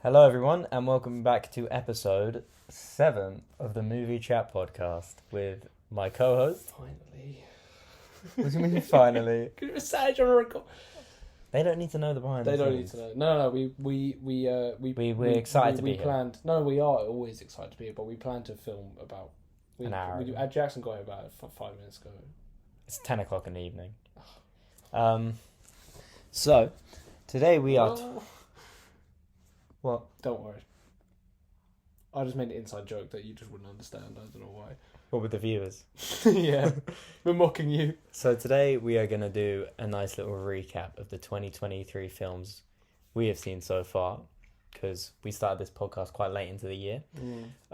Hello, everyone, and welcome back to episode 7 of the Movie Chat podcast with my co-host. Finally. What do you mean, finally? They don't need to know the behind the scenes. They don't need to know. No, We're excited to be here. We planned. No, we are always excited to be here, but we planned to film about an hour. Jackson got here about 5 minutes ago. It's 10 o'clock in the evening. So today we are. What? Don't worry. I just made an inside joke that you just wouldn't understand. I don't know why. What with the viewers? Yeah, we're mocking you. So today we are going to do a nice little recap of the 2023 films we have seen so far, because we started this podcast quite late into the year.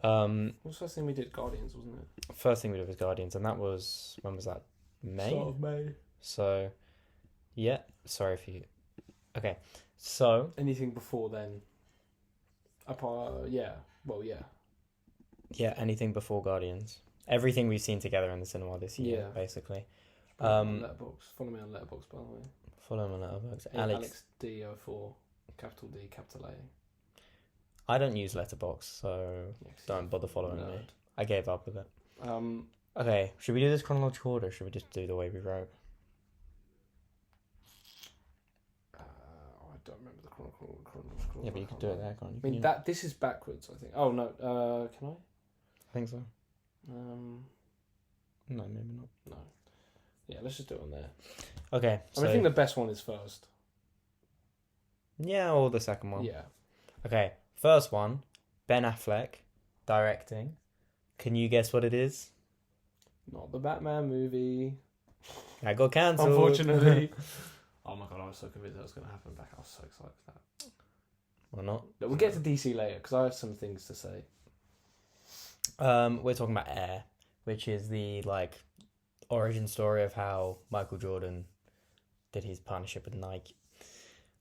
What was the first thing we did? Guardians, wasn't it? First thing we did was Guardians, and that was, when was that? May? Start of May. So, yeah. Sorry if you... Okay, so... Anything before then? Yeah. Well, yeah. Yeah, anything before Guardians. Everything we've seen together in the cinema this year, basically. Letterboxd. Follow me on Letterboxd, by the way. Follow him on Letterboxd. Alex D04, capital D, capital A. I don't use Letterboxd, so don't bother following me. I gave up with it. Okay, should we do this chronological order, or should we just do the way we wrote? I don't remember the chronological. Yeah, but you could do it there, can't you? I mean, this is backwards, I think. Oh, no. Can I? I think so. No, maybe not. No. Yeah, let's just do it on there. Okay. I think the best one is first. Yeah, or the second one. Yeah. Okay, first one, Ben Affleck, directing. Can you guess what it is? Not the Batman movie. I got cancelled. Unfortunately. Oh my god, I was so convinced that was going to happen back. I was so excited for that. Or not. We'll get to DC later, because I have some things to say. We're talking about Air, which is the, origin story of how Michael Jordan did his partnership with Nike.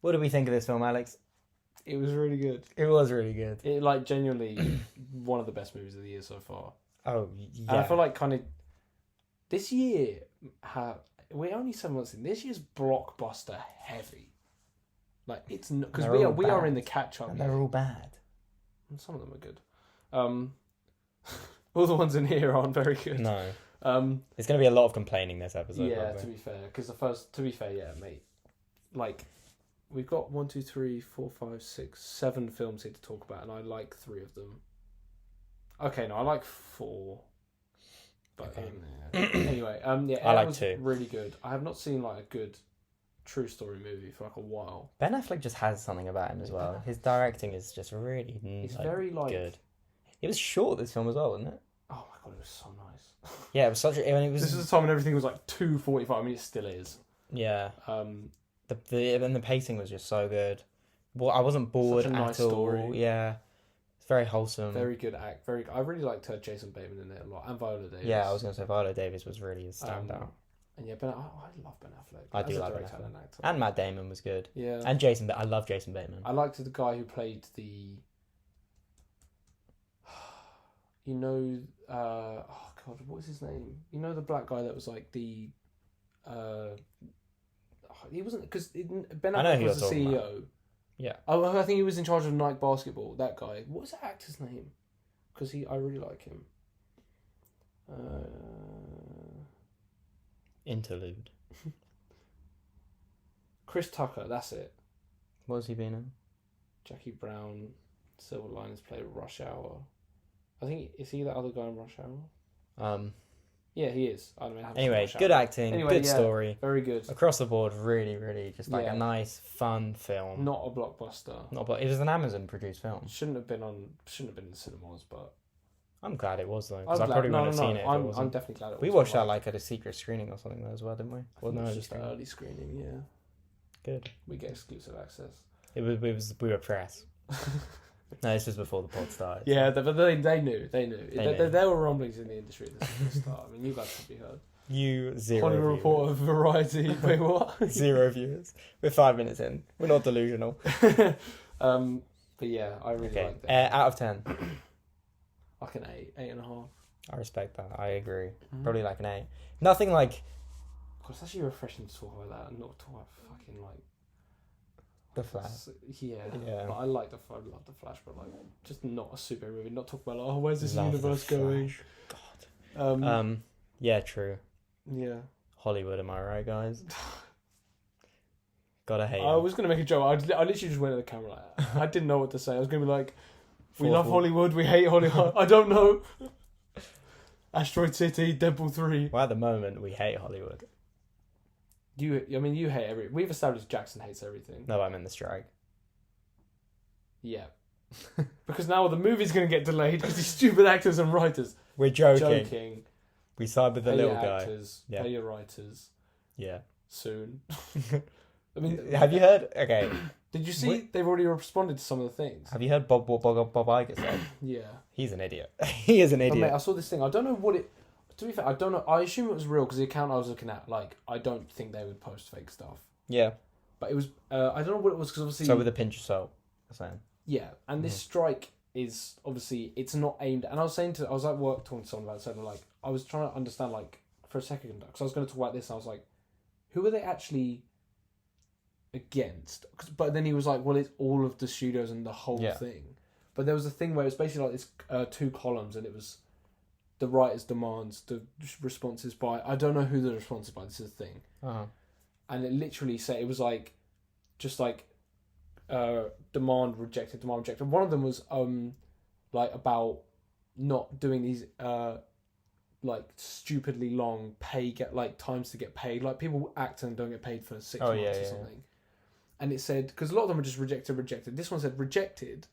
What do we think of this film, Alex? It was really good. It was really good. It, genuinely, one of the best movies of the year so far. Oh, yeah. And I feel like this year, we're only 7 months in. This year's blockbuster heavy. It's not, because we are in the catch up. And they're all bad. And some of them are good. All the ones in here aren't very good. No. There's going to be a lot of complaining this episode. Yeah, probably. to be fair, because mate. We've got 1, 2, 3, 4, 5, 6, 7 films here to talk about, and I like 3 of them. Okay, no, I like 4. But anyway, I like was 2. Really good. I have not seen a good true story movie for a while. Ben Affleck just has something about him as well. His directing is just really very good. It was short, this film as well, wasn't it? Oh my god, it was so nice. Yeah, it was such a... I mean, it was... This is the time when everything was 2:45. I mean, it still is. Yeah. The pacing was just so good. Well, I wasn't bored such a nice at all. Story. Yeah. It's very wholesome. Very good act. I really liked Jason Bateman in it a lot, and Viola Davis. Yeah, I was going to say Viola Davis was really a standout. And yeah, I love Ben Affleck. I do like Ben Affleck. And Matt Damon was good. Yeah. And I love Jason Bateman. I liked the guy who played the... oh god, what was his name? The black guy that was the... he wasn't... Because Ben Affleck was the CEO. About. Yeah. I think he was in charge of Nike Basketball, that guy. What was that actor's name? Because I really like him. Interlude. Chris Tucker, that's it. What has he been in? Jackie Brown, Silver Linings Playbook, Rush Hour. I think, is he that other guy in Rush Hour? Yeah, he is. Anyway, good acting, good story. Very good. Across the board, really, really just a nice, fun film. Not a blockbuster. It was an Amazon produced film. Shouldn't have been in the cinemas, but... I'm glad it was, though, because I probably wouldn't have seen it if it wasn't. I'm definitely glad it was. We watched that at a secret screening or something though as well, didn't we? Well, no, just an early screening, yeah. Good. We get exclusive access. We were press. No, this was before the pod started. Yeah, but they knew. There were rumblings in the industry at the start. I mean, you guys probably heard. You zero. Hollywood Reporter, Variety. Wait, what? 0 viewers. We're 5 minutes in. We're not delusional. But yeah, I really like that. Out of 10. Like an 8, 8.5. I respect that. I agree. Probably an 8. Nothing like... God, it's actually refreshing to talk like that and not talk about fucking The Flash. Yeah. Yeah. But I love the Flash, but like just not a superhero movie. Not talk about like, oh, where's this Love the universe going? God. Yeah, true. Yeah. Hollywood, am I right, guys? Gotta hate I him. was gonna make a joke. I literally just went at the camera. Like, I didn't know what to say. I was gonna be like, we Fourth love wall. Hollywood. We hate Hollywood. I don't know. Asteroid City, Deadpool 3. Well, at the moment, we hate Hollywood. You hate every. We've established Jackson hates everything. No, I'm in the strike. Yeah. Because now the movie's going to get delayed because these stupid actors and writers. We're joking. Joking. We side with the Pay little your guy. actors, Yeah. pay your writers Yeah. soon. I mean, Have you heard? Okay. did you see they've already responded to some of the things? Have you heard Bob Iger said? Yeah. He's an idiot. He is an But idiot. mate, I saw this thing. I don't know what it. To be fair, I don't know. I assume it was real because the account I was looking at, like, I don't think they would post fake stuff. Yeah. But it was. I don't know what it was because obviously. So with a pinch of salt, I'm saying. Yeah, and this strike is obviously it's not aimed. And I was at work talking to someone about it, so like I was trying to understand like for a second because I was going to talk about this. And I was like, who are they actually against? But then he was like, well, it's all of the studios and the whole thing. But there was a thing where it was basically like this two columns, and it was the writer's demands, the responses by. I don't know who the response is by. This is the thing, and it literally said it was like, just like. Demand rejected. One of them was like about not doing these like stupidly long times to get paid. Like people act and don't get paid for 6 months or something. And it said because a lot of them were just rejected. This one said rejected.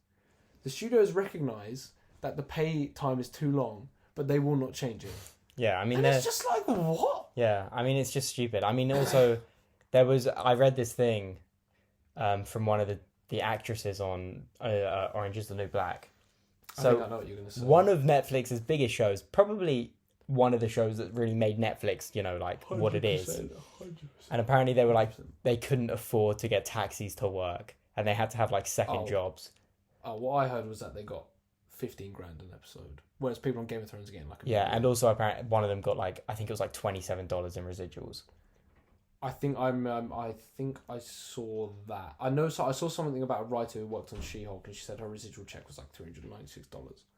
The studios recognise that the pay time is too long, but they will not change it. Yeah, I mean, and it's just like what? Yeah, I mean, it's just stupid. I mean, also I read this thing. From one of the actresses on Orange is the New Black. So I think I know what you're going to say. One of Netflix's biggest shows, probably one of the shows that really made Netflix, like what it is. 100%. And apparently they were like, they couldn't afford to get taxis to work and they had to have like second jobs. Oh, what I heard was that they got 15 grand an episode, whereas people on Game of Thrones are getting like a million. And also apparently one of them got like, I think it was like $27 in residuals. I think I saw that. I saw something about a writer who worked on She-Hulk, and she said her residual check was like $396.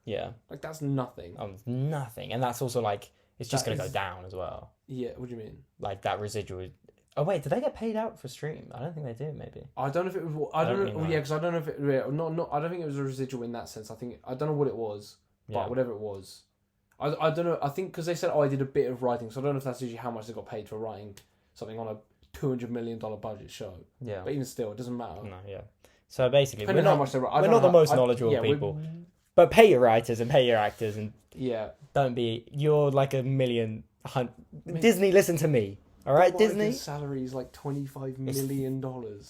Yeah, like that's nothing. Nothing, and that's also like it's just going to go down as well. Yeah, what do you mean? Like that residual. Oh wait, did they get paid out for stream? I don't think they do. Maybe. I don't know if it was. I don't know. Yeah, because I don't know if it. Not. I don't think it was a residual in that sense. I don't know what it was, but whatever it was, I don't know. I think because they said, I did a bit of writing, so I don't know if that's usually how much they got paid for writing something on a $200 million budget show. Yeah. But even still, it doesn't matter. No, yeah. So basically, we're not the most knowledgeable people. But pay your writers and pay your actors and don't be. You're like Disney, listen to me. All right, Disney. Salary is like $25 million.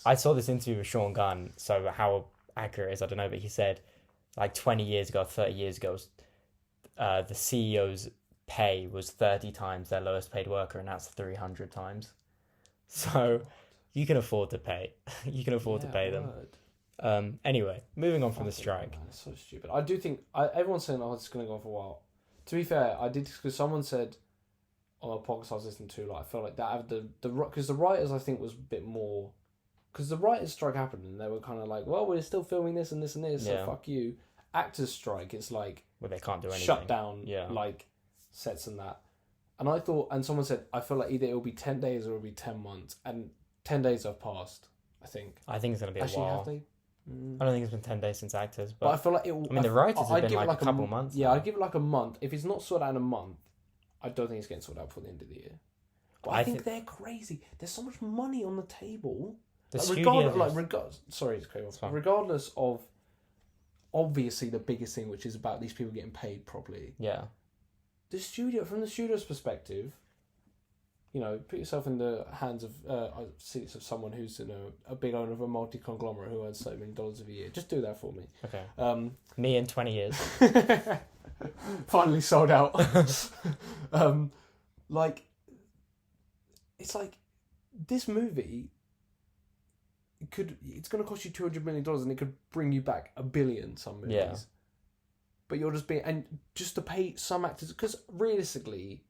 I saw this interview with Sean Gunn. So how accurate it is, I don't know, but he said like 20 years ago, 30 years ago, the CEO's pay was 30 times their lowest paid worker, and that's 300 times. So you can afford to pay. You can afford to pay them. Anyway, moving on from the strike. Man, it's so stupid. I do think everyone's saying, "Oh, it's going to go on for a while." To be fair, I did because someone said on a podcast I was listening to, like I felt like that because the writers I think was a bit more because the writers' strike happened and they were kind of like, "Well, we're still filming this and this and this, so fuck you." Actors' strike, it's like they can't do anything. Shut down, like sets and that. And I thought, and someone said, I feel like either it'll be 10 days or it'll be 10 months. And 10 days have passed, I think. I think it's going to be a while. Have they? I don't think it's been 10 days since Actors. But I feel like it will... I mean, the writers have been like a couple months. Yeah, I'd give it like a month. If it's not sorted out in a month, I don't think it's getting sorted out before the end of the year. But I think they're crazy. There's so much money on the table. Regardless of obviously the biggest thing, which is about these people getting paid properly. Yeah. From the studio's perspective, put yourself in the hands of seats of someone who's a big owner of a multi-conglomerate who earns $30 million a year. Just do that for me. Okay. Me in 20 years. Finally sold out. It's like this movie. It's going to cost you $200 million and it could bring you back $1 billion. Some movies. Yeah. But you're just to pay some actors, because realistically,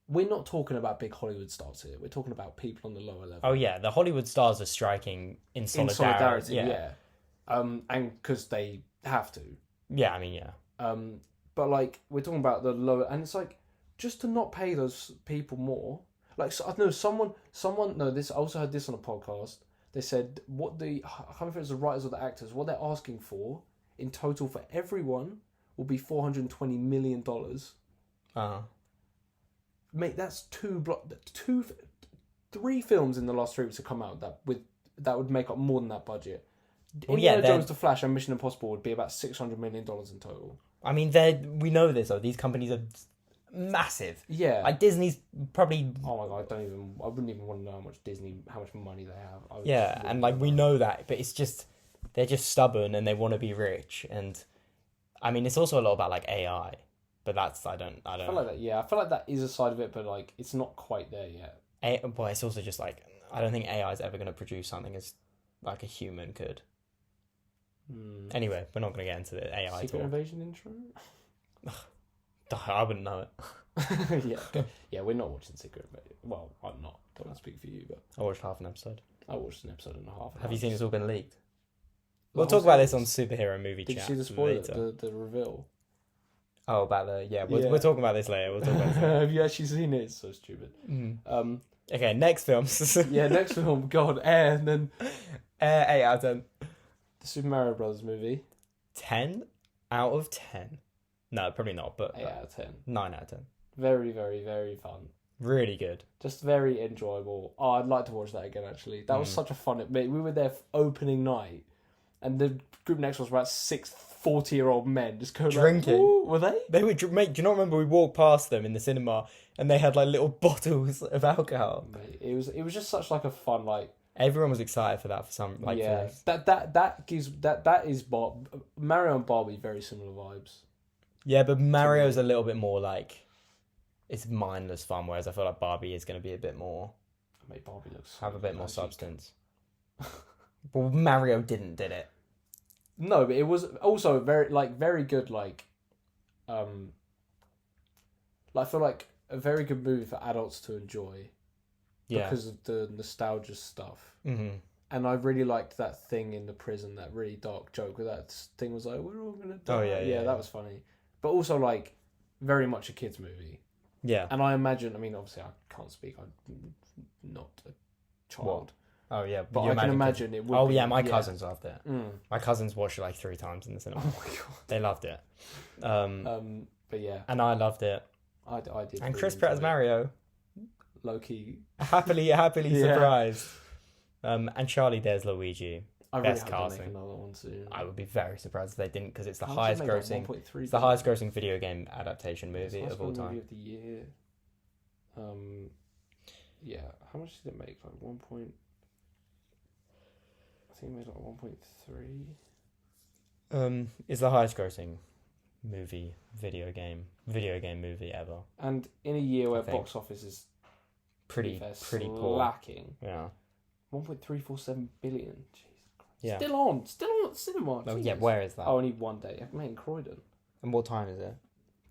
we're not talking about big Hollywood stars here. We're talking about people on the lower level. Oh yeah, the Hollywood stars are striking in solidarity. Yeah. And because they have to. Yeah, I mean, yeah. But like we're talking about the lower, and it's like just to not pay those people more. Like so, I know someone. No, this I also heard this on a podcast. They said I can't remember if it was the writers or the actors. What they're asking for in total for everyone will be $420 million. Mate, that's 3 films in the last 3 weeks have come out that would make up more than that budget. Well, Indiana Jones, The Flash, and Mission Impossible would be about $600 million in total. I mean, we know this though. These companies are massive. Yeah. Like Disney's probably. Oh my god, I wouldn't even want to know how much money they have. And like we know that, but it's just they're just stubborn and they want to be rich. And I mean, it's also a lot about like AI, but that's I don't. I feel like that. Yeah, I feel like that is a side of it, but like it's not quite there yet. But it's also just like I don't think AI is ever going to produce something as like a human could. Anyway, we're not going to get into the AI Secret talk. Invasion intro. I wouldn't know it. yeah, we're not watching Secret Invasion. Well, I'm not. Don't want to speak for you, but I watched half an episode. I watched an episode and a half. Have you seen it's all been leaked? We'll talk about this on Superhero Movie Chat. Did you see the spoiler, later. the reveal? Oh, about we're talking about this later. We'll talk about this later. Have you actually seen it? It's so stupid. Okay, next film. Next film. God, Air, and then 8 out of 10. The Super Mario Brothers movie. 10 out of 10. No, probably not, but 8 out of 10. 9 out of 10. Very, very, very fun. Really good. Just very enjoyable. Oh, I'd like to watch that again, actually. That was such a fun... Mate, we were there for opening night, and the group next was about 6 40-year-old men just going drinking. Like, were they? They were... Mate, do you not remember we walked past them in the cinema, and they had, like, little bottles of alcohol? Mate, it was just such, like, a fun, like... Everyone was excited for that for some... Like, yeah, that is... Mario and Barbie, very similar vibes. Yeah, but Mario's a little bit more, like... It's mindless fun, whereas I feel like Barbie is going to be a bit more... Mate, Barbie looks... Have a bit more substance. Well, Mario did it? No, but it was also very good, like... I feel like a very good movie for adults to enjoy. Yeah. Because of the nostalgia stuff. Mm-hmm. And I really liked that thing in the prison, that really dark joke where that thing was like, we're all going to die. Oh, yeah. That was funny. But also, like, very much a kid's movie. Yeah. And I imagine, I mean, obviously I can't speak, I'm not a child. What? Oh, yeah. But I can imagine it would Oh, be, yeah, my cousins loved it. Mm. My cousins watched it like 3 times in the cinema. Oh, my God. They loved it. But yeah. And I loved it. I did. And really Chris Pratt as Mario. Low-key. Happily Yeah. surprised. And Charlie There's Luigi. I really Best hope they make casting. another one soon. I would be very surprised if they didn't, because it's the How highest much did they make, grossing. like 1.3 It's the highest grossing video game adaptation movie It's of all time. Movie of the year. Yeah. How much did it make? Like 1 point. I think it made like 1.3. It's the highest grossing video game movie ever. And in a year where I think. box office is Pretty poor. lacking. Yeah. 1.347 billion. Jesus Christ. Yeah. Still on at the cinema. Oh, Jesus. yeah, where is that? Oh, only one day. Mate, in Croydon. And what time is it?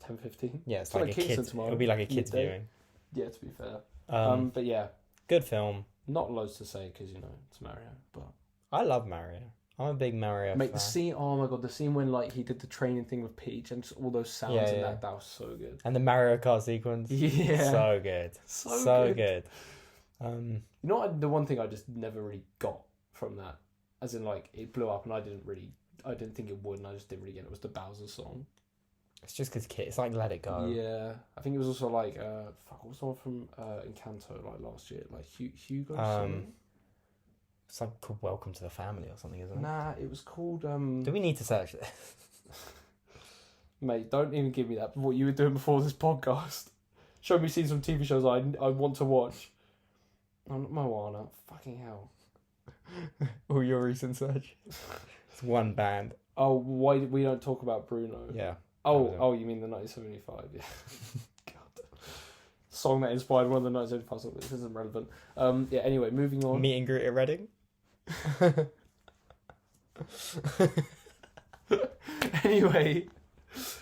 10:15. Yeah, it's Till like a Kingston kid's... tomorrow. It'll be like a kid's Midday. viewing. Yeah, to be fair. But yeah, Good film. not loads to say because it's Mario. But I love Mario. I'm a big Mario mate, fan. the scene. Oh my god, the scene when like he did the training thing with Peach and just all those sounds Yeah, and yeah. that was so good. And the Mario Kart sequence. Yeah, So good. so good. You know what? The one thing I just never really got from that, as in like it blew up and I didn't think it would, and I just didn't really get it. Was the Bowser song? It's just because it's like Let It Go. Yeah, I think it was also like what was the one from Encanto like last year, like Hugo. Something? It's like called Welcome to the Family or something, isn't it? Nah, it was called. Do we need to search this? Mate, don't even give me that. What you were doing before this podcast. Show me scenes from TV shows I want to watch. Oh, not Moana. Fucking hell. All your recent search. It's one band. Oh, why we don't talk about Bruno? Yeah. Oh, you mean the 1975? Yeah. God. Song that inspired one of the 1975 songs. This isn't relevant. Yeah. Anyway, moving on. Meet and greet at Reading. Anyway,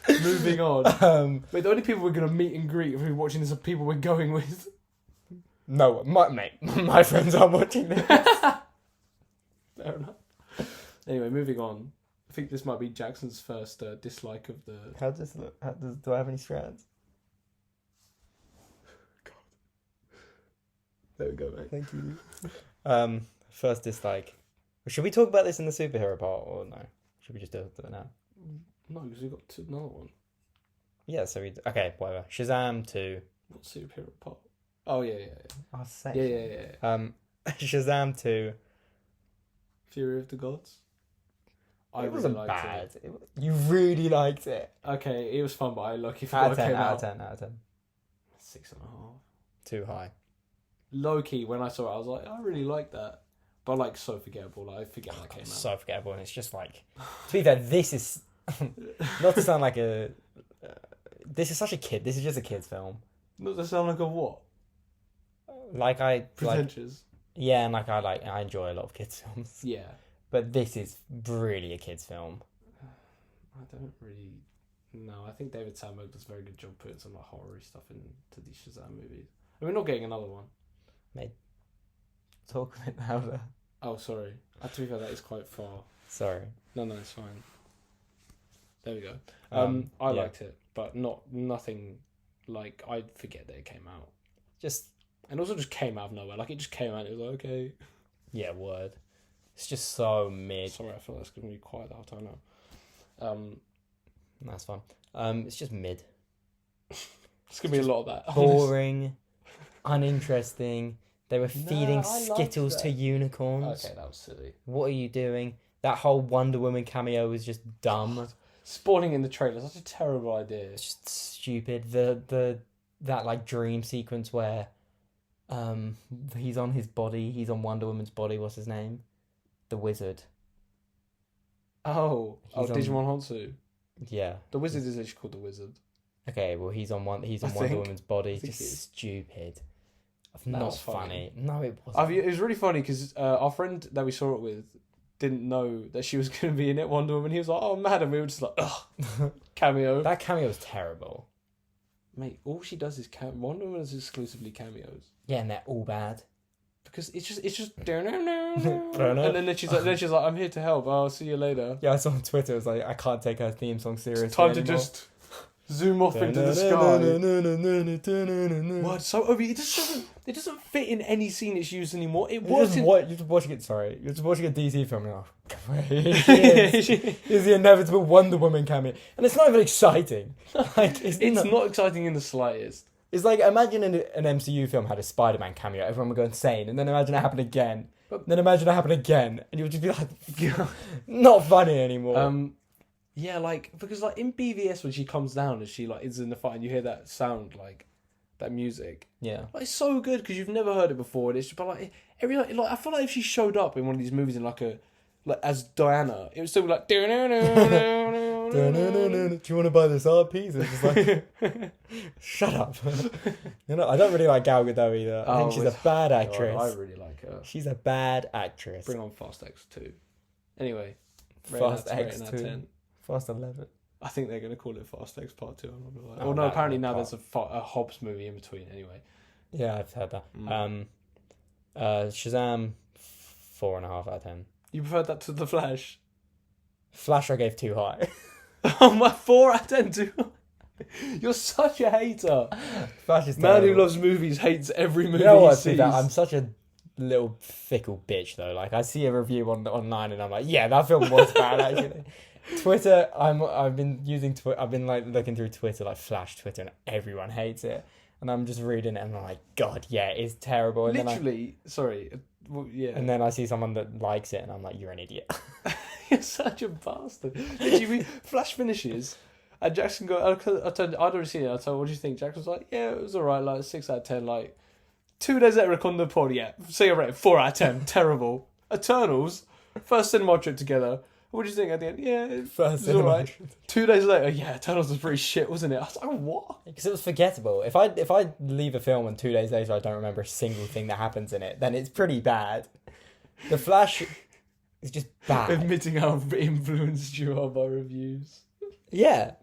Moving on. Wait, the only people we're going to meet and greet if we're watching this are people we're going with. No, my friends aren't watching this. Fair enough. Anyway, moving on. I think this might be Jackson's first dislike of the... How does it look? Do I have any strands? God. There we go, mate. Thank you. First dislike. Should we talk about this in the superhero part or no? Should we just do it now? No, because we've got another one. Yeah, so okay, whatever. Shazam 2. What superhero part? Oh, yeah. Oh, same. Yeah. Shazam 2. Fury of the Gods. It wasn't bad. You really liked it. Okay, it was fun, but I lucky forgot it came out. Out of 10. 6.5. Too high. Low key, when I saw it, I was like, I really like that. But like, so forgettable. Like, I forget that came out. So forgettable, and it's just like... To be fair, this is... not to sound like a... this is such a kid. This is just a kid's film. Not to sound like a what? Pretentious. Yeah, and I enjoy a lot of kids' films. Yeah. But this is really a kid's film. I don't really... No, I think David Sandberg does a very good job putting some like horror stuff into these Shazam movies. And we're not getting another one. Mate, talk a bit louder. Oh, sorry. To be fair, that is quite far. Sorry. No, it's fine. There we go. I liked it, but nothing like I'd forget that it came out. And also just came out of nowhere. Like, it just came out and it was like, okay. Yeah, word. It's just so mid. Sorry, I feel like it's going to be quiet the whole time now. That's fine. It's just mid. It's going to be a lot of that. Boring, uninteresting. They were feeding Skittles to unicorns. Okay, that was silly. What are you doing? That whole Wonder Woman cameo was just dumb. God. Spawning in the trailer, such a terrible idea. It's just stupid. That like dream sequence where he's on his body, he's on Wonder Woman's body, what's his name? The Wizard. Digimon Honsu. Yeah. The Wizard is actually called the Wizard. Okay, well he's on Wonder Woman's body. Just stupid. Not funny. No, it wasn't. It was really funny because our friend that we saw it with didn't know that she was going to be in it, Wonder Woman. He was like, "Oh, madam," we were just like, "Ugh." Cameo. That cameo was terrible. Mate, all she does is Wonder Woman is exclusively cameos. Yeah, and they're all bad. Because it's just and then she's like, "I'm here to help. I'll see you later." Yeah, I saw on Twitter. It was like, I can't take her theme song seriously. It's time to just zoom off into the sky. What? So Obi, it doesn't fit in any scene it's used anymore. You're just watching it. Sorry, you're just watching a DC film. And here's the inevitable Wonder Woman cameo, and it's not even exciting. Like it's not exciting in the slightest. It's like, imagine an MCU film had a Spider-Man cameo, everyone would go insane, and then imagine it happen again, then imagine it happen again, and you would just be like, not funny anymore. Yeah, like, because like in BVS when she comes down and she like is in the fight and you hear that sound, like that music, yeah, like, it's so good because you've never heard it before, and it's just, but like I feel like if she showed up in one of these movies in like as Diana, it would still be like, do you want to buy this art piece? It's just like, shut up. I don't really like Gal Gadot either. I think she's a bad actress. God, I really like her. She's a bad actress. Bring on Fast X 2. Anyway, Fast X 2. 10. Fast 11. I think they're going to call it Fast X Part 2. I'm not gonna lie. Oh, no, apparently now there's a Hobbs movie in between. Anyway. Yeah, I've heard that. Shazam, 4.5 out of 10. You preferred that to The Flash? Flash I gave too high. Oh my, 4 out of 10 too. You're such a hater. Flash is man who loves movies hates every movie he sees. I'm such a little fickle bitch though. Like, I see a review online and I'm like, yeah, that film was bad actually. Twitter, I've been using Twitter. I've been like looking through Twitter, like Flash Twitter, and everyone hates it. And I'm just reading it and I'm like, God, yeah, it's terrible. And and then I see someone that likes it and I'm like, you're an idiot. You're such a bastard. Literally, Flash finishes and Jackson I'd already seen it. I told, what do you think? Jackson was like, yeah, it was alright, like 6 out of 10. Like 2 days later, on the pod, yeah, say you're right, 4 out of 10, terrible. Eternals, first cinema trip together. What do you think at the end? Yeah, it was alright. 2 days later, yeah, Eternals was pretty shit, wasn't it? I was like, what? Because it was forgettable. If I leave a film and 2 days later I don't remember a single thing that happens in it, then it's pretty bad. The Flash is just bad. Admitting how influenced you are by reviews. Yeah.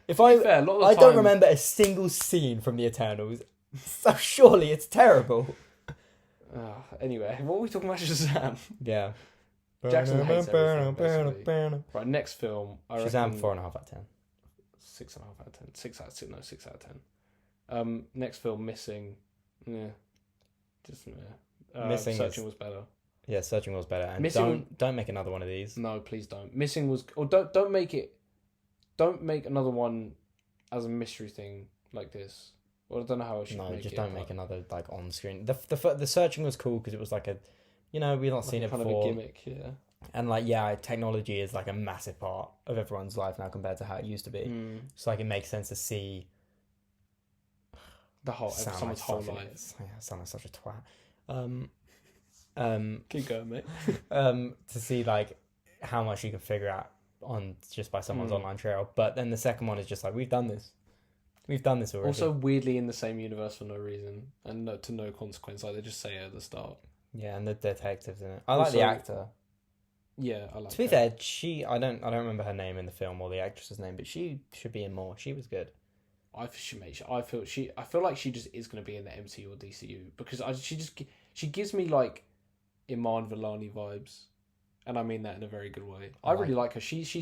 If To be fair, a lot of the I don't time- remember a single scene from the Eternals, so surely it's terrible. Anyway, what are we talking about Shazam? Yeah. Jackson hates everything, basically. Right, next film. I Shazam, reckon 4.5 out of 10. 6.5 out of 10. 6 out of 10. Next film, Missing. Yeah. Just Missing Searching was better. Yeah, Searching was better. And Missing don't make another one of these. No, please don't. Missing was, or don't make another one as a mystery thing like this. Well, I don't know how I should No, make just it. don't make another like on screen. The Searching was cool because it was like a, we've not seen it kind before. of a gimmick, yeah. And technology is like a massive part of everyone's life now compared to how it used to be. So like it makes sense to see someone's whole life. Yeah, I sound like such a twat. Keep going, mate. To see like how much you can figure out on just by someone's online trail. But then the second one is just like, we've done this already. Also, weirdly in the same universe for no reason and to no consequence. Like they just say it at the start. Yeah, and the detectives in it. I like the actor. Yeah, I like. To be fair, I don't remember her name in the film or the actress's name, but she should be in more. She was good. I feel like she just is going to be in the MCU or DCU because she gives me like Iman Vellani vibes, and I mean that in a very good way. I really like her. She's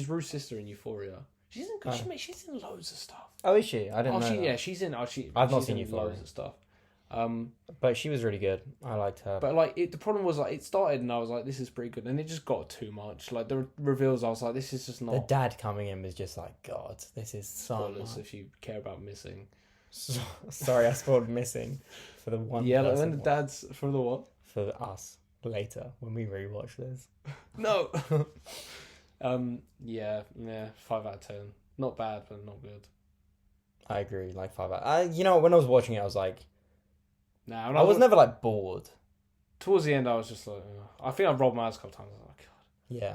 Rue's sister in Euphoria. She's in good. She's in loads of stuff. Oh, is she? I didn't know. Yeah, she's in. I've not seen Euphoria. Loads of stuff. But she was really good. I liked her. But like, the problem was like it started, and I was like, this is pretty good, and it just got too much. Like the reveals, I was like, this is just not. The dad coming in was just like, God, this is so much. If you care about Missing. Sorry, I spoiled Missing for the one. Yeah, like when the dad's for the what? For us later when we rewatch this. No. Yeah, 5 out of 10. Not bad, but not good. I agree, like 5 out. When I was watching it, I was like, nah, I was never like bored. Towards the end, I was just like, I think I rolled my eyes a couple times. I was like, God. Yeah.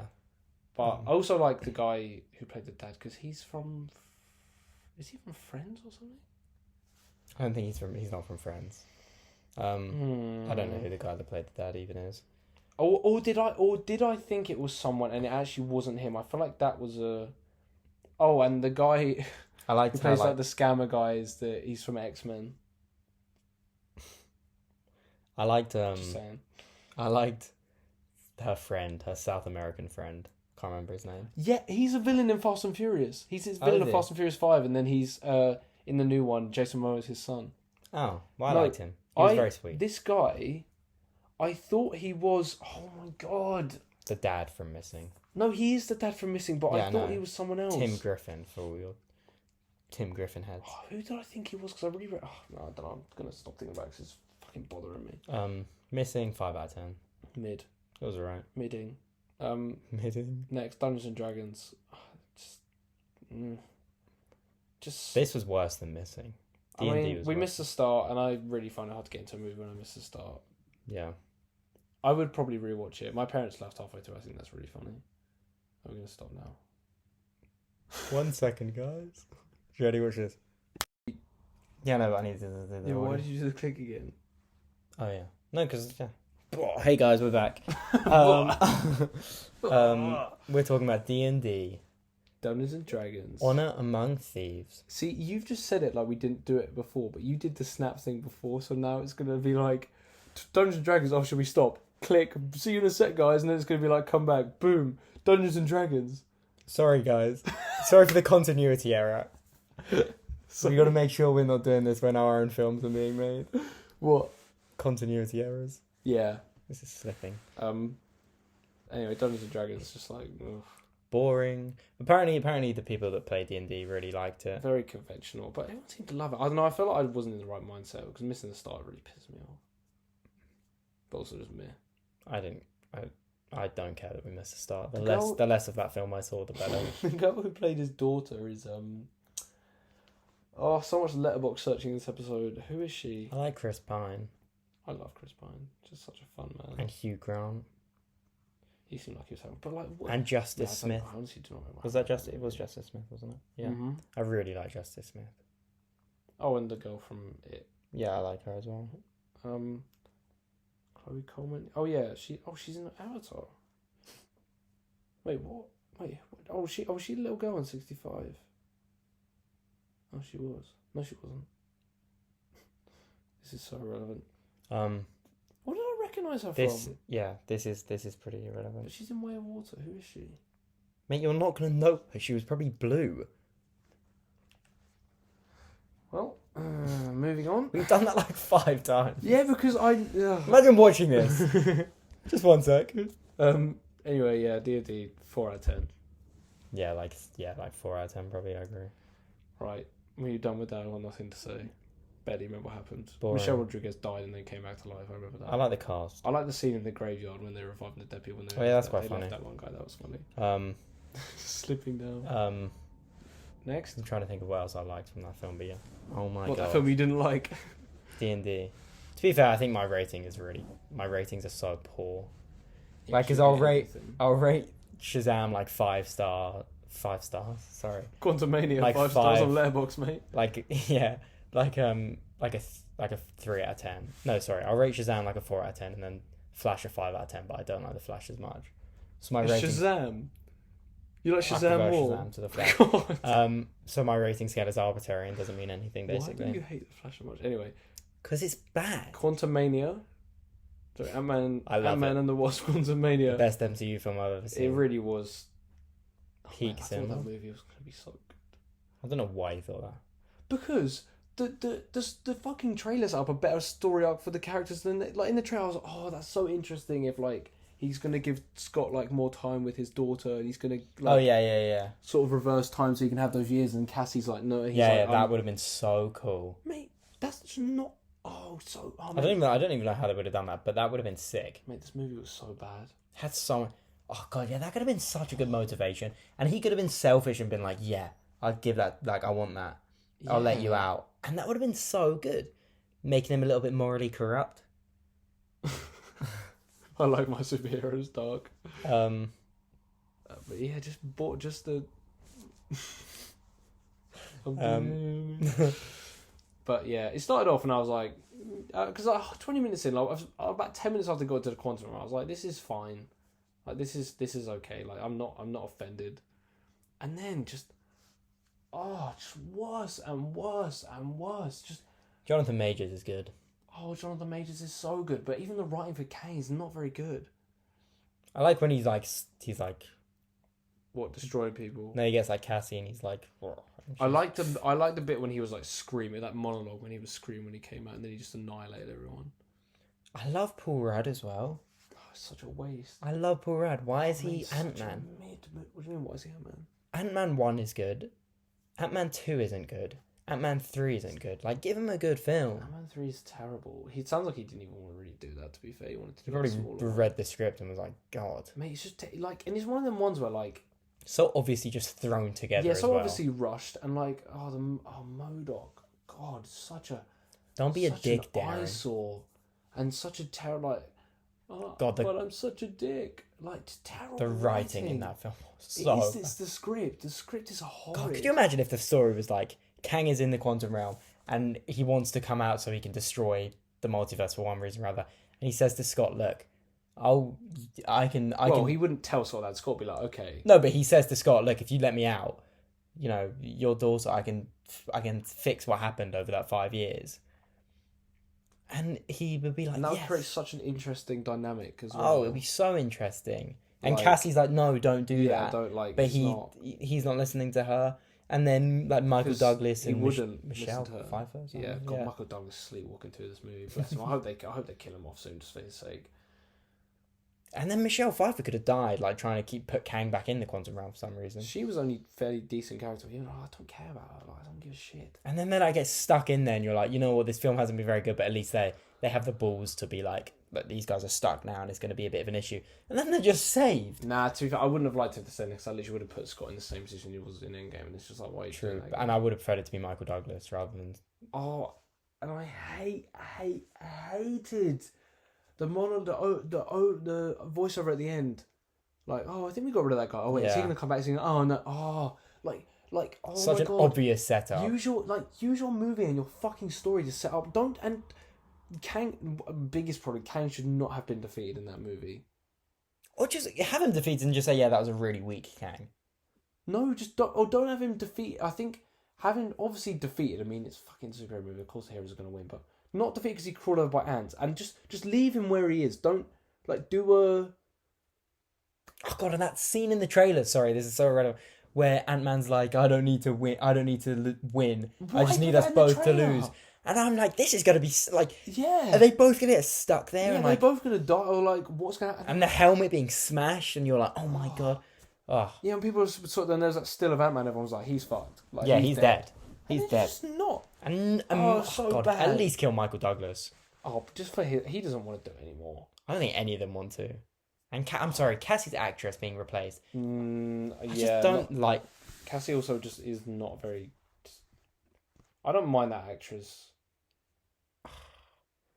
But I also like the guy who played the dad because he's from. Is he from Friends or something? I don't think he's not from Friends. I don't know who the guy that played the dad even is. Or did I think it was someone and it actually wasn't him? I feel like that was a. Oh, and the guy who plays like the scammer guy he's from X-Men. I liked Just saying. I liked her friend, her South American friend. Can't remember his name. Yeah, he's a villain in Fast and Furious. He's his villain in Fast and Furious 5, and then he's in the new one. Jason Momoa is his son. Oh, well, I liked him. He was very sweet. This guy, I thought he was. Oh my god. The dad from Missing. No, he is the dad from Missing, but I thought he was someone else. Tim Griffin for all your Tim Griffin heads. Oh, who did I think he was? Because I really. No, I don't know. I'm gonna stop thinking about it because it's fucking bothering me. Missing 5 out of 10. Mid. It was alright. Midding. Midding. Next, Dungeons and Dragons. Just. This was worse than Missing. We missed the start, and I really find it hard to get into a movie when I miss the start. Yeah. I would probably rewatch it. My parents left halfway through. I think that's really funny. I'm going to stop now. 1 second, guys. You ready? Watch this. Yeah, no, but I need to. Why did you do the click again? Oh yeah. No, because hey guys, we're back. We're talking about D&D. Dungeons and Dragons. Honor Among Thieves. See, you've just said it like we didn't do it before, but you did the snap thing before, so now it's going to be like Dungeons and Dragons. Oh, should we stop? Click. See you in a sec, guys, and then it's going to be like come back. Boom. Dungeons and Dragons. Sorry, guys. Sorry for the continuity error. We got to make sure we're not doing this when our own films are being made. What? Continuity errors. Yeah. This is slipping. Anyway, Dungeons and Dragons is just like ugh. Boring. Apparently the people that play D&D really liked it. Very conventional, but everyone seemed to love it. I don't know, I felt like I wasn't in the right mindset because missing the start really pissed me off. But also just me. I don't care that we missed the start. The less of that film I saw, the better. The girl who played his daughter is oh, so much letterbox searching this episode. Who is she? I like Chris Pine. I love Chris Pine. Just such a fun man. And Hugh Grant. He seemed like he was having, but like what? And Justice Smith. I honestly do not remember. Was that Justice? It was Justice Smith, wasn't it? Yeah. Mm-hmm. I really like Justice Smith. Oh, and the girl from It. Yeah, I like her as well. Chloe Coleman. Oh yeah, she's in Avatar. Wait, what? Wait, oh she the little girl in 65. Oh, she was. No, she wasn't. This is so irrelevant. What did I recognise her from? Yeah, this is pretty irrelevant. But she's in Way of Water. Who is she? Mate, you're not gonna know her. She was probably blue. Well, moving on. We've done that like 5 times. Yeah, because I... Imagine watching this. Just 1 sec. Anyway, yeah, D&D, 4 out of 10. Yeah, like 4 out of 10 probably, I agree. Right, when you're done with that, I want nothing to say. Barely remember what happened. Boring. Michelle Rodriguez died and then came back to life, I remember that. I like the cast. I like the scene in the graveyard when they're reviving the dead people. Oh yeah, that's quite funny. That one guy, that was funny. Slipping down. Next? I'm trying to think of what else I liked from that film, but yeah. Oh my god. What, that film you didn't like? D&D. To be fair, I think my ratings are so poor. Yeah, Like, because I'll rate Shazam like 5 stars. Sorry. Quantamania, like 5 stars on Letterboxd, mate. Like yeah, like a 3 out of 10. No, sorry, I'll rate Shazam like a 4 out of 10, and then Flash a 5 out of 10. But I don't like the Flash as much. So my rating. Shazam. You like I Shazam prefer more? Shazam to the Flash. God. So my rating scale is arbitrary and doesn't mean anything basically. Why do you hate the Flash so much? Anyway, because it's bad. Quantamania. Sorry, Ant-Man it. and the Wasp. Quantamania. The best MCU film I've ever seen. It really was. Peak I thought cinema. that movie was going to be so good. I don't know why you thought that. Because the fucking trailers up a better story arc for the characters than like in the trailer. I was like, oh, that's so interesting. If like he's gonna give Scott like more time with his daughter, and he's gonna like, sort of reverse time so he can have those years. And Cassie's like, no, he's like, that would have been so cool. Mate, that's just not. I don't even know how they would have done that, but that would have been sick. Mate, this movie was so bad. Had so. Oh god, yeah, that could have been such a good motivation, and he could have been selfish and been like, yeah, I'll give that. Like, I want that. Yeah. I'll let you out. And that would have been so good. Making him a little bit morally corrupt. I like my superheroes dark. But yeah, just the... But yeah, it started off and I was like... Because 20 minutes in, like, about 10 minutes after going to the quantum room, I was like, this is fine. Like, this is okay. Like, I'm not offended. And then just worse and worse and worse. Just Jonathan Majors is good. Oh, Jonathan Majors is so good, but even the writing for Kang is not very good. I like when he's like what, destroying people? No, he gets like Cassie and he's like. I like the bit when he was like screaming, that monologue when he was screaming when he came out, and then he just annihilated everyone. I love Paul Rudd as well. It's such a waste. I love Paul Rudd. Why is he Ant-Man? What do you mean, why is he Ant-Man? Ant-Man 1 is good. Ant-Man 2 isn't good. Ant-Man 3 isn't good. Like, give him a good film. Ant-Man 3 is terrible. He sounds like he didn't even want to really do that, to be fair. He wanted to He probably read the script and was like, God. Mate, it's just, like, and it's one of them ones where, like... So obviously just thrown together yeah, as so well. obviously rushed, and like, MODOK. God, such a... Don't be a dick, Darren. Eyesore. And such a terrible, like... Oh, God, but I'm such a dick. Like, terrible. The writing in that film was so... It's the script. The script is horrid. God, could you imagine if the story was like, Kang is in the quantum realm, and he wants to come out so he can destroy the multiverse for one reason or other, and he says to Scott, look, I can... he wouldn't tell Scott that. Scott would be like, okay. No, but he says to Scott, look, if you let me out, you know, your daughter, I can fix what happened over that 5 years. And he would be like, and that would yes. create such an interesting dynamic as well. Oh, it would be so interesting. And like, Cassie's like, no, don't do that. Don't like. But he's not listening to her. And then like Michael Douglas and Michelle Pfeiffer. Yeah, Michael Douglas sleepwalking through this movie. Bless him. I hope they kill him off soon, just for his sake. And then Michelle Pfeiffer could have died, like trying to put Kang back in the quantum realm for some reason. She was only fairly decent character. You know, I don't care about her. Like, I don't give a shit. And then they like get stuck in there, and you're like, you know what, this film hasn't been very good, but at least they have the balls to be like, but these guys are stuck now, and it's going to be a bit of an issue. And then they're just saved. Nah, to be fair, I wouldn't have liked it to say next. I literally would have put Scott in the same position he was in Endgame, and it's just like, why are you doing that? And I would have preferred it to be Michael Douglas rather than. Oh, and I hated the the voiceover at the end. Like, oh, I think we got rid of that guy. Oh wait, is he gonna come back saying, oh no, oh, like, oh such my an God. obvious setup. Use your movie and your fucking story to set up. Don't and Kang. Biggest problem, Kang should not have been defeated in that movie. Or just have him defeated and just say, yeah, that was a really weak Kang. No, just don't have him defeat. I think having obviously defeated. I mean, it's a fucking superhero movie. Of course, the heroes are going to win, but not defeated because he crawled over by ants. And just leave him where he is. Don't do a. Oh god, and that scene in the trailer. Sorry, this is so irrelevant. Where Ant-Man's like, I don't need to win. I don't need to win. I just need us both to lose. And I'm like, this is gonna be like, yeah. Are they both gonna get stuck there? Yeah, and they're like, both gonna die, or like, what's gonna happen? And the helmet being smashed, and you're like, oh my god. Oh. Yeah, and people are sort of, then there's that still of Ant-Man. Everyone's like, he's fucked. Like, yeah, he's dead. He's dead. Just not. And so god, bad. at least kill Michael Douglas. Oh, just for he doesn't want to do it anymore. I don't think any of them want to. And I'm sorry, Cassie's actress being replaced. I just don't like. Cassie also just is not very. I don't mind that actress.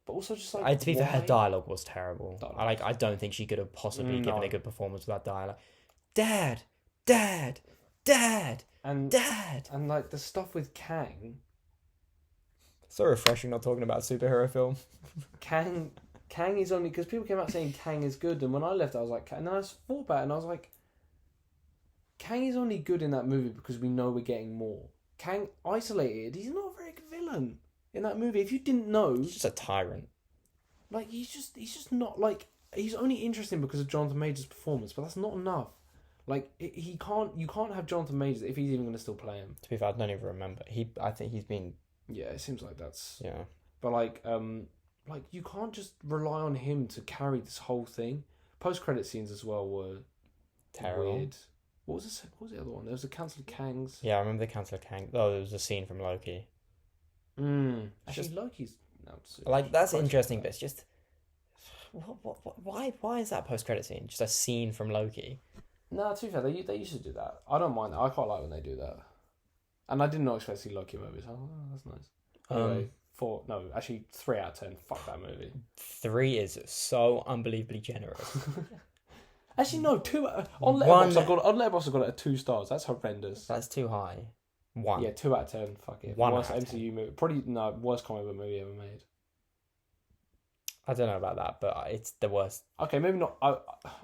But also just like, to be fair, her dialogue was terrible. Dialogue. I don't think she could have possibly given a good performance with that dialogue. Dad, Dad, Dad, and Dad, and like the stuff with Kang. So refreshing not talking about a superhero film. Kang is only because people came out saying Kang is good, and when I left, I was like, and then I thought about it, and I was like, Kang is only good in that movie because we know we're getting more. Kang isolated, he's not a very good villain in that movie. If you didn't know, He's just a tyrant. Like he's just not like he's only interesting because of Jonathan Majors' performance, but that's not enough. Like you can't have Jonathan Majors if he's even going to still play him. To be fair, I don't even remember. I think he's been. Yeah, it seems like that's. Yeah. But like you can't just rely on him to carry this whole thing. Post-credit scenes as well were terrible. Weird. What was the other one? There was a Council of Kangs. Yeah, I remember the Council of Kang. Oh, there was a scene from Loki. Actually, Loki's like that's interesting, but it's just why is that post-credit scene just a scene from Loki? No, to be fair, they used to do that. I don't mind that. I quite like when they do that. And I did not expect to see Loki movies. Oh, that's nice. Anyway, 3 out of 10. Fuck that movie. 3 is so unbelievably generous. Actually, no, 2 on Letterboxd. I've got it at 2 stars. That's horrendous. That's too high. 1. Yeah, 2 out of 10. Fuck it. 1 worst out of 10. MCU movie. Probably worst comic book movie ever made. I don't know about that, but it's the worst. Okay, maybe not.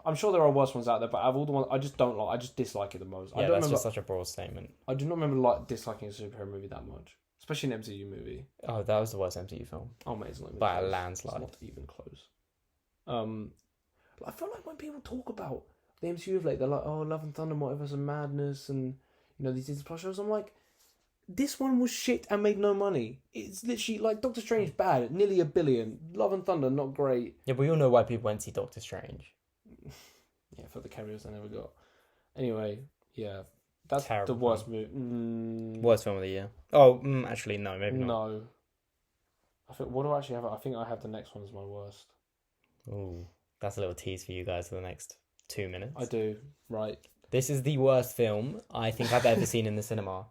I'm sure there are worse ones out there, but out of all the ones I just don't like, I just dislike it the most. Yeah, that's just such a broad statement. I do not remember disliking a superhero movie that much, especially an MCU movie. Oh, that was the worst MCU film. Oh, mate, it's not even by close. a landslide. It's not even close. I feel like when people talk about the MCU of late, they're like, "Oh, Love and Thunder, Multiverse of Madness," and these Disney Plus shows. I'm like, this one was shit and made no money. It's literally like Doctor Strange, bad, nearly $1 billion. Love and Thunder, not great. Yeah, but we all know why people went to see Doctor Strange. Yeah, for the cameos they never got. Anyway, yeah, that's terrible the worst movie. Worst film of the year. Oh, actually, no, maybe not. No. I think. What do I actually have? I think I have the next one as my worst. Ooh, that's a little tease for you guys for the next 2 minutes. I do. Right. This is the worst film I think I've ever seen in the cinema.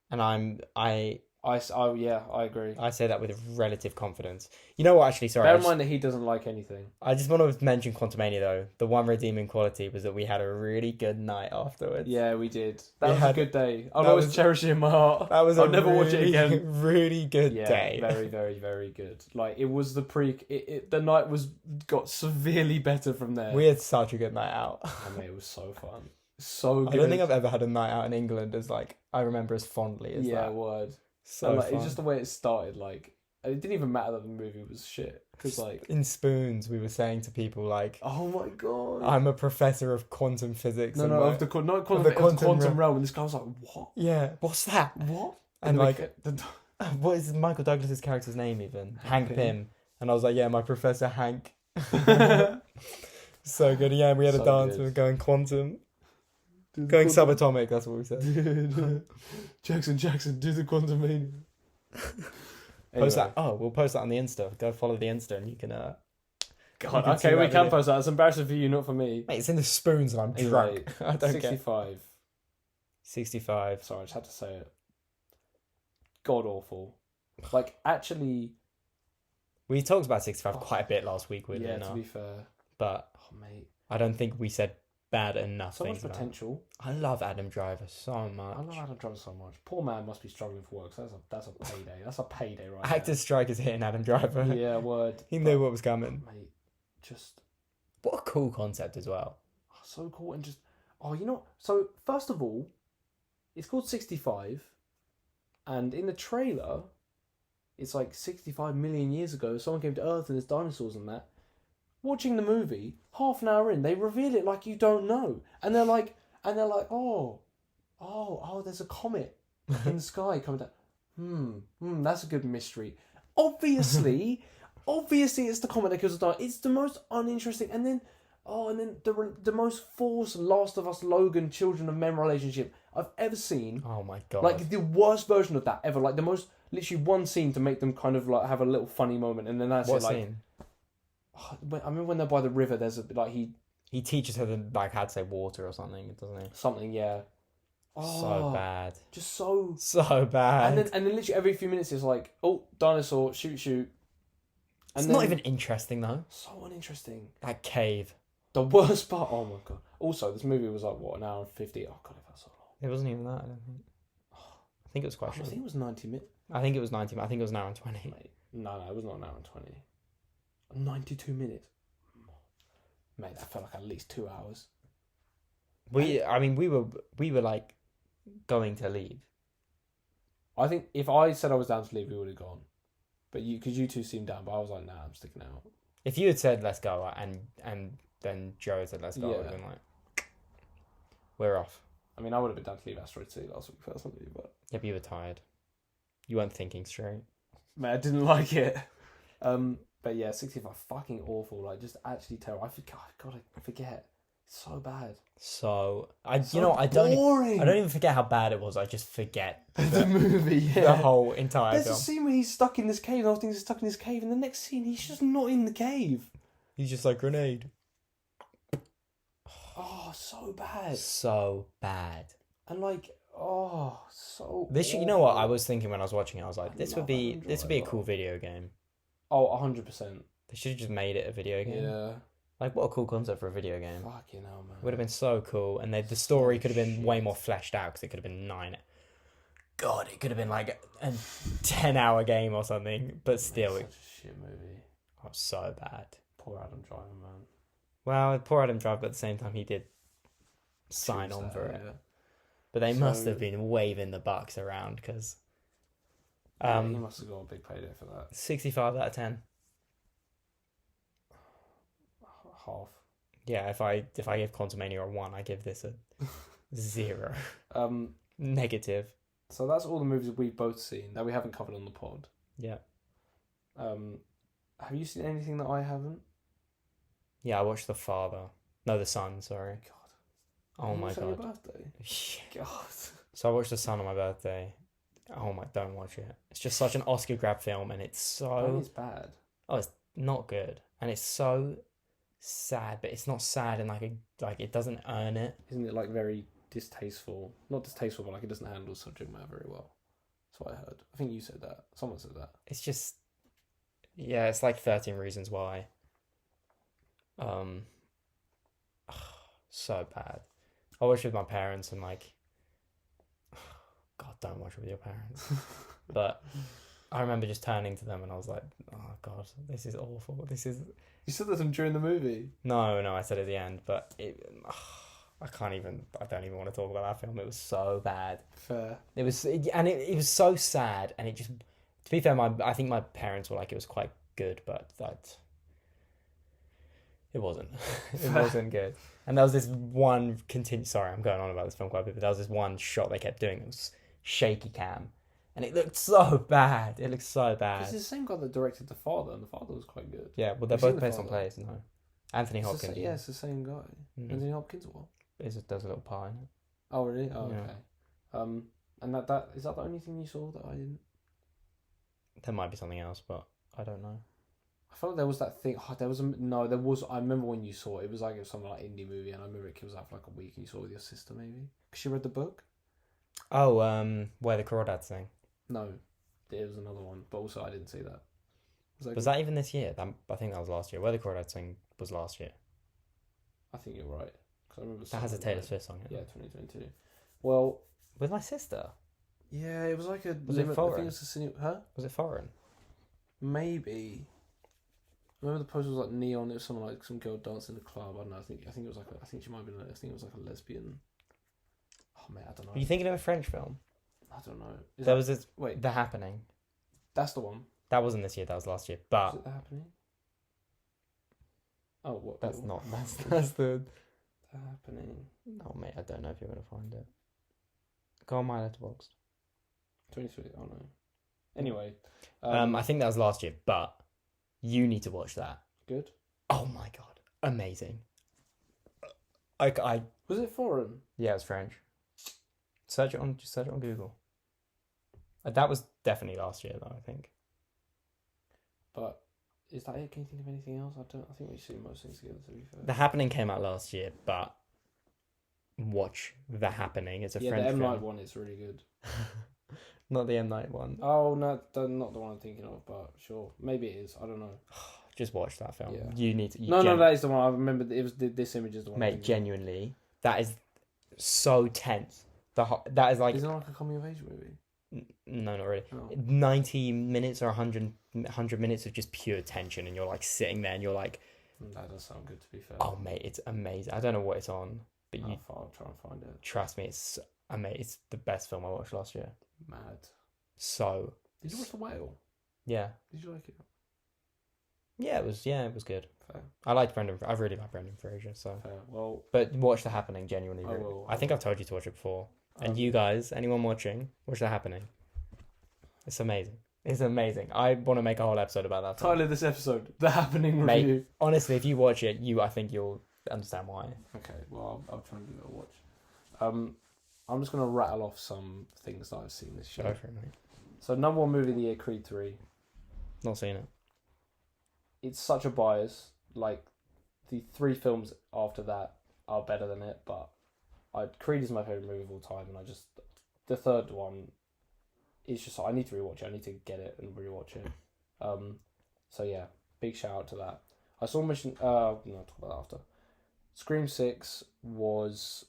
And I agree. I say that with relative confidence. You know what, actually, sorry. Bear in mind that he doesn't like anything. I just want to mention Quantamania, though. The one redeeming quality was that we had a really good night afterwards. Yeah, we did. That was a good day. I'll always cherish it in my heart. That was I'll never watch it again. Really good day. Very, very, very good. Like, it was the night got severely better from there. We had such a good night out. Oh, mate, it was so fun. So good. I don't think I've ever had a night out in England I remember as fondly as that. Yeah, word. So fun. It's just the way it started. Like, it didn't even matter that the movie was shit. Because, like, in Spoons, we were saying to people, like, oh my god, I'm a professor of quantum physics. Of the quantum realm. And this guy was like, what? Yeah, what's that? What? And what is Michael Douglas's character's name even? Hank Pym. And I was like, yeah, my Professor Hank. So good. Yeah, we had a dance. We were going quantum. Going subatomic, that's what we said. Jackson, do the Quantamania. Post that. Oh, we'll post that on the Insta. Go follow the Insta and you can... God, okay, we can post that. It's embarrassing for you, not for me. Mate, it's in the Spoons and I'm drunk. I don't 65. care. 65. Sorry, I just had to say it. God awful. Like, actually... We talked about 65 quite a bit last week, weirdly enough. Yeah, to be fair. But mate, I don't think we said bad enough. So much potential. I love Adam Driver so much. I love Adam Driver so much. Poor man must be struggling for work. So that's a payday. That's a payday, right? Actors' strike is hitting Adam Driver. Yeah, word. He knew what was coming. Mate, just what a cool concept as well. So cool and just so first of all, It's called 65, and in the trailer, it's like 65 million years ago, someone came to Earth and there's dinosaurs and that. Watching the movie, half an hour in, they reveal it like you don't know, and they're like, oh, there's a comet in the sky coming down. That's a good mystery. Obviously, it's the comet that kills the dinosaur. It's the most uninteresting, and then the most forced Last of Us Logan Children of Men relationship I've ever seen. Oh my god! Like the worst version of that ever. Like the most, literally one scene to make them kind of like have a little funny moment, and then that's what it. Like, scene? I remember when they're by the river. There's he teaches her like how to say water or something, doesn't he? something, yeah. So bad. Just so bad. And then literally every few minutes it's like, oh, dinosaur, shoot. And it's then, not even interesting though. so uninteresting. That cave. The worst part. Oh my god. Also, this movie was like what, an hour and 50. Oh god, it felt so long. It wasn't even that. I don't think. I think it was quite short. I think it was 90 minutes. I think it was 90. I think it was an hour and 20. Mate, no, it was not an hour and 20. 92 minutes. Mate, that felt like at least 2 hours. We were like going to leave. I think if I said I was down to leave, we would have gone. But because you two seemed down, but I was like, nah, I'm sticking out. If you had said let's go and then Joe said let's go, I would have been like, we're off. I mean, I would have been down to leave Asteroid City last week personally, but Yeah, but you were tired. You weren't thinking straight. man, I didn't like it. But yeah, 65 fucking awful. Like, just actually terrible. I forget. It's so bad. So boring. I don't even forget how bad it was. I just forget the movie. Yeah. the whole entire There's film. a scene where he's stuck in this cave, and all things are stuck in this cave, and the next scene he's just not in the cave. He's just like grenade. Oh, so bad. So bad. And like, oh, so. This, awful. you know what I was thinking when I was watching it? I was like, I this love would be Adam a Driver. cool video game. Oh, 100%. They should have just made it a video game. Yeah. Like, what a cool concept for a video game. Fucking hell, man. Would have been so cool, and the story could have been Shit. way more fleshed out because it could have been 9. God, it could have been like a 10-hour game or something, but still, Such it a shit movie. was so bad. Poor Adam Driver, man. Well, poor Adam Driver, but at the same time, he did sign Choose on that, for it. yeah. But they must So- have been waving the bucks around because Yeah, he must have got a big payday for that. 65 out of 10. Half. Yeah, if I give Quantamania a 1, I give this a 0. Negative. So that's all the movies we've both seen that we haven't covered on the pod. Yeah. Have you seen anything that I haven't? Yeah, I watched The Father. No, The Son, sorry. God. Oh You my watched it on god. your birthday? God. So I watched The Son on my birthday. Oh my, don't watch it. It's just such an Oscar grab film, and it's I think so... it's bad. Oh, it's not good. And it's so sad, but it's not sad in like it doesn't earn it. Isn't it like very distasteful? Not distasteful, but like it doesn't handle subject matter very well. That's what I heard. I think you said that. Someone said that. It's just... Yeah, it's like 13 Reasons Why. So bad. I watched it with my parents and like... God, don't watch it with your parents. But I remember just turning to them and I was like, oh God, this is awful. This is... You said that during the movie. No, I said at the end, but I don't even want to talk about that film. It was so bad. Fair. It was so sad, and it just, to be fair, I think my parents were like, it was quite good, but it wasn't. It wasn't good. And there was this one sorry, I'm going on about this film quite a bit, but there was this one shot they kept doing. It was shaky cam, and it looked so bad. It looked so bad. It's the same guy that directed The Father, and The Father was quite good. Yeah, well, they're Have you both seen The based on Father? plays, no. Anthony Hopkins. Yeah, it's the same guy. Mm. Anthony Hopkins or what? There's a little pie in it. Oh, really? Oh, Yeah. okay. And that is that the only thing you saw that I didn't? There might be something else, but I don't know. I felt like there was that thing. Oh, there was. I remember when you saw it. It was like something like indie movie, and I remember it was out for like a week, and you saw it with your sister maybe because she read the book. Oh, Where the Crawdads Sing. No, it was another one, but also I didn't see that. Was that even this year? I think that was last year. Where the Crawdads Sing was last year. I think you're right. 'Cause I remember That has a seeing Taylor that. Swift song in it. Yeah, 2022. Well, With my sister. yeah, it was like a. Was it I think foreign? it was a Huh? Was it foreign? Maybe. Remember the poster was like neon. It was something like some girl dancing in the club. I don't know. I think it was like. I think she might have been. I think it was like a lesbian mate, I don't know. Are you thinking of a French film? I don't know. There was this, Wait, The Happening. that's the one. That wasn't this year. That was last year. But Is it The Happening? Oh, what? that's what- not. That's the. The Happening. Oh mate, I don't know if you're gonna find it. Go on my letterbox. 23. Oh no. Anyway. I think that was last year, but you need to watch that. Good. Oh my god, amazing. I Was it foreign? yeah, it's French. Search it on Google. That was definitely last year though, I think. But is that it? Can you think of anything else? I think we see most things together. To be fair. The Happening came out last year, but watch The Happening. It's a Yeah, French the M Night film. one is really good. Not the M Night one. Oh no, not the one I'm thinking of, but sure, maybe it is. I don't know. Just watch that film. Yeah. You need to. No, that is the one. I remember. It was this image is the one. Mate, genuinely, that is so tense. That is like Is it like a coming of age movie? no, not really. Oh. 90 minutes or 100 minutes of just pure tension, and you're like sitting there, and you're like, That does sound good. To be fair. oh mate, it's amazing. I don't know what it's on, but you I'll try and find it. trust me, it's it's the best film I watched last year. Mad. So Did you watch The Whale? yeah, Did you like it? it was good. Fair. I really like Brendan Fraser. So, Fair. Well, but watch The Happening genuinely. I Really. will, I think I've told you to watch it before. And um, you guys, anyone watching, watch The Happening. It's amazing. It's amazing. I want to make a whole episode about that. title of this episode: The Happening Mate. Review. Honestly, if you watch it, I think you'll understand why. Okay. Well, I'll try and give it a watch. I'm just gonna rattle off some things that I've seen this Go year. for it, mate. So, number one movie of the year, Creed 3. Not seen it. It's such a bias. Like, the 3 films after that are better than it, but Creed is my favourite movie of all time, and the third one is just, I need to rewatch it. I need to get it and rewatch it. So yeah, big shout out to that. I saw Mission, no, I'll talk about that after. Scream 6 was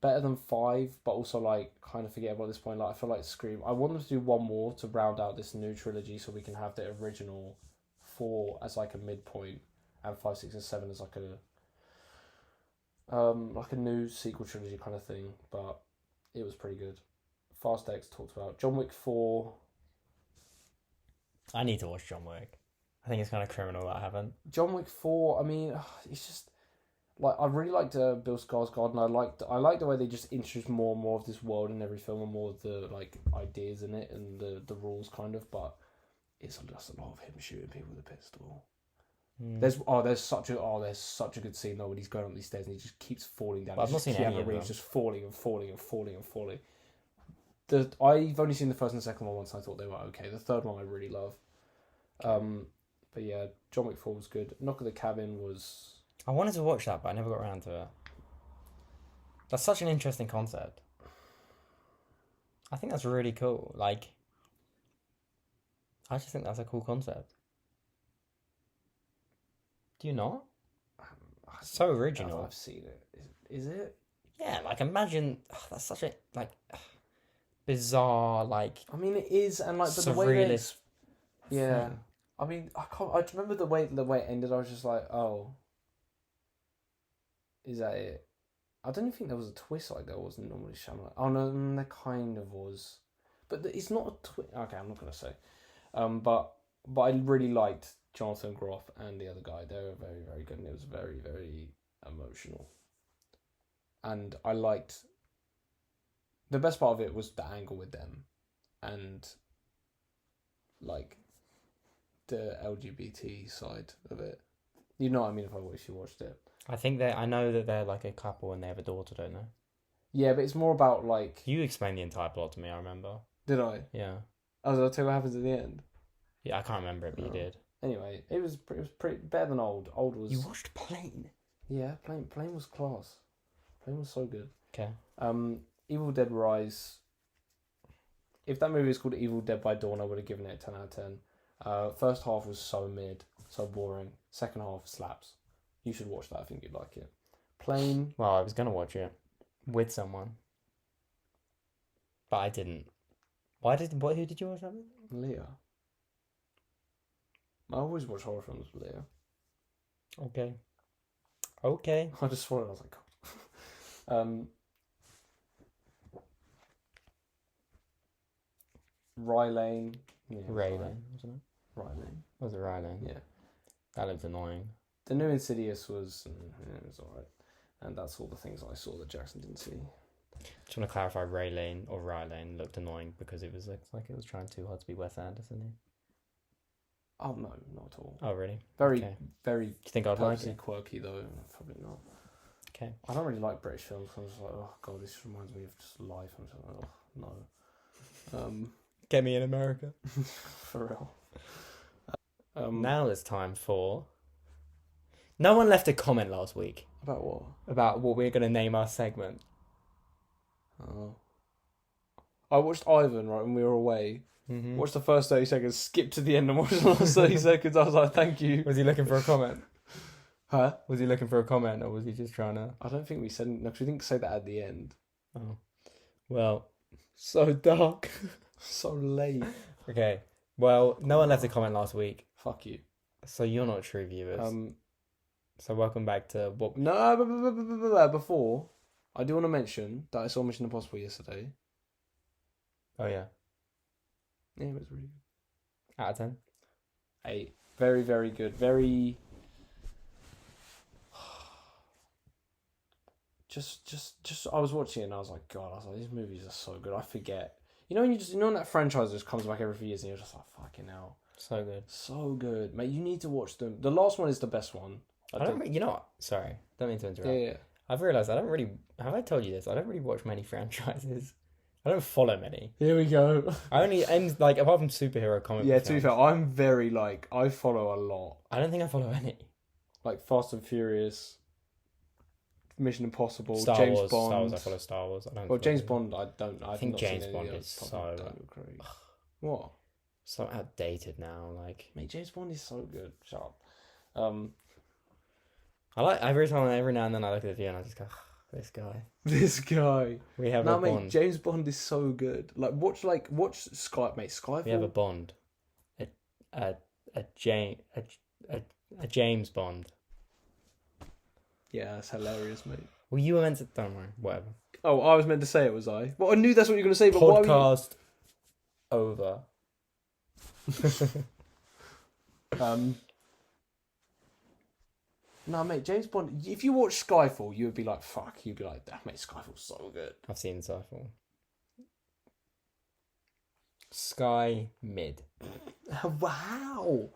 better than 5, but also like kind of forgettable at this point. Like, I feel like Scream, I want them to do one more to round out this new trilogy, so we can have the original 4 as like a midpoint and 5, 6, and 7 as like a new sequel trilogy kind of thing. But it was pretty good. Fast X talked about. John Wick 4. I need to watch John Wick. I think it's kind of criminal that I haven't. John Wick 4, I mean, it's just like, I really liked Bill Skarsgård, and I liked the way they just introduced more and more of this world in every film, and more of the like ideas in it and the rules kind of. But it's just a lot of him shooting people with a pistol. There's such a good scene though when he's going up these stairs and he just keeps falling down. But I've not seen any of them. Just falling and falling and falling and falling. I've only seen the first and second one once, and I thought they were okay. The third one I really love. But yeah, John Wick 4 was good. Knock at the Cabin was. I wanted to watch that, but I never got around to it. That's such an interesting concept. I think that's really cool. Like, I just think that's a cool concept. Do you not? So original. I've seen it. Is it? Yeah, like imagine that's such a like bizarre like. I mean, it is, and like the way they. Surrealist Yeah, thing. I mean, I can't. I remember the way it ended. I was just like, oh, is that it? I don't even think there was a twist like there was normally Shyamalan. Oh no, there kind of was, but it's not a twist. Okay, I'm not gonna say. But I really liked Jonathan Groff and the other guy. They were very, very good, and it was very, very emotional. And I liked. The best part of it was the angle with them, and like the LGBT side of it. You know what I mean if you watched it. I know that they're like a couple and they have a daughter, don't they? Yeah, but it's more about like. You explained the entire plot to me. I remember. Did I? Yeah. Oh, did I tell you what happens at the end? Yeah, I can't remember it, but you did. Anyway, it was pretty better than Old. Old was. You watched Plane. Yeah, Plane was class. Plane was so good. Okay. Evil Dead Rise. If that movie was called Evil Dead by Dawn, I would have given it a 10 out of 10. First half was so mid, so boring. Second half slaps. You should watch that. I think you'd like it. Plane. Well, I was gonna watch it with someone, but I didn't. Who did you watch that with? Leah. I always watch horror films with Leah. Okay. I just saw it and I was like, God. Rylane. Yeah, Raylene, wasn't it? Rylane. Was it Raylene? Yeah. That looked annoying. The new Insidious was it was alright, and that's all the things I saw that Jackson didn't see. Just want to clarify, Raylene or Rylane looked annoying because it was like it was trying too hard to be Wes Anderson. Oh no, not at all. Oh really? Very, Okay. very. Do you think I'd like purposely it? quirky though. Probably not. Okay. I don't really like British films. I was like, oh god, this reminds me of just life. I'm just like, oh no. Get me in America. For real. Now it's time for. No one left a comment last week About what? about what we're going to name our segment. Oh. I watched Ivan right when we were away. Mm-hmm. Watched the first 30 seconds, skipped to the end and watched the last 30 seconds. I was like, thank you. Was he looking for a comment? Huh? Was he looking for a comment, or was he just trying to? I don't think we said, no, because we didn't say that at the end. Oh, well, so dark. So late. Okay, well, no one left a comment last week, Fuck you. so you're not true viewers. So welcome back to what? No, before, I do want to mention that I saw Mission Impossible yesterday. Oh yeah, Yeah, it was really good. out of 10. 8. Very, very good. Very. Just. I was watching it and I was like, God, I was like, these movies are so good. I forget. You know when when that franchise just comes back every few years and you're just like, fucking hell. So good. So good, mate. You need to watch them. The last one is the best one. I don't. You know what? Sorry, don't mean to interrupt. Yeah. I've realised I don't really. Have I told you this? I don't really watch many franchises. I don't follow many. Here we go. I only like apart from superhero comic. Yeah, book to be films, fair, I'm very I follow a lot. I don't think I follow any. Like Fast and Furious, Mission Impossible, Star James Wars. Bond. Star Wars. I follow Star Wars. I don't. Well, follow James any. Bond, I don't. I think not James seen any Bond of is the others. so Daniel Craig. What? so outdated now. Like, Mate, James Bond is so good. Shut up. I like every now and then I look at the view and I just go, this guy. This guy. We have No, a mate, Bond. James Bond is so good. Watch Sky, mate. Skyfall. We have a Bond. A James Bond. Yeah, that's hilarious, mate. Well, you were meant to. Don't worry. Whatever. Oh, I was meant to say it, was I? Well, I knew that's what you were going to say, but why were you... Podcast over. No, mate, James Bond. If you watch Skyfall, you would be like, "Fuck!" You'd be like, "Damn, mate, Skyfall's so good." I've seen Skyfall. Sky mid. Wow.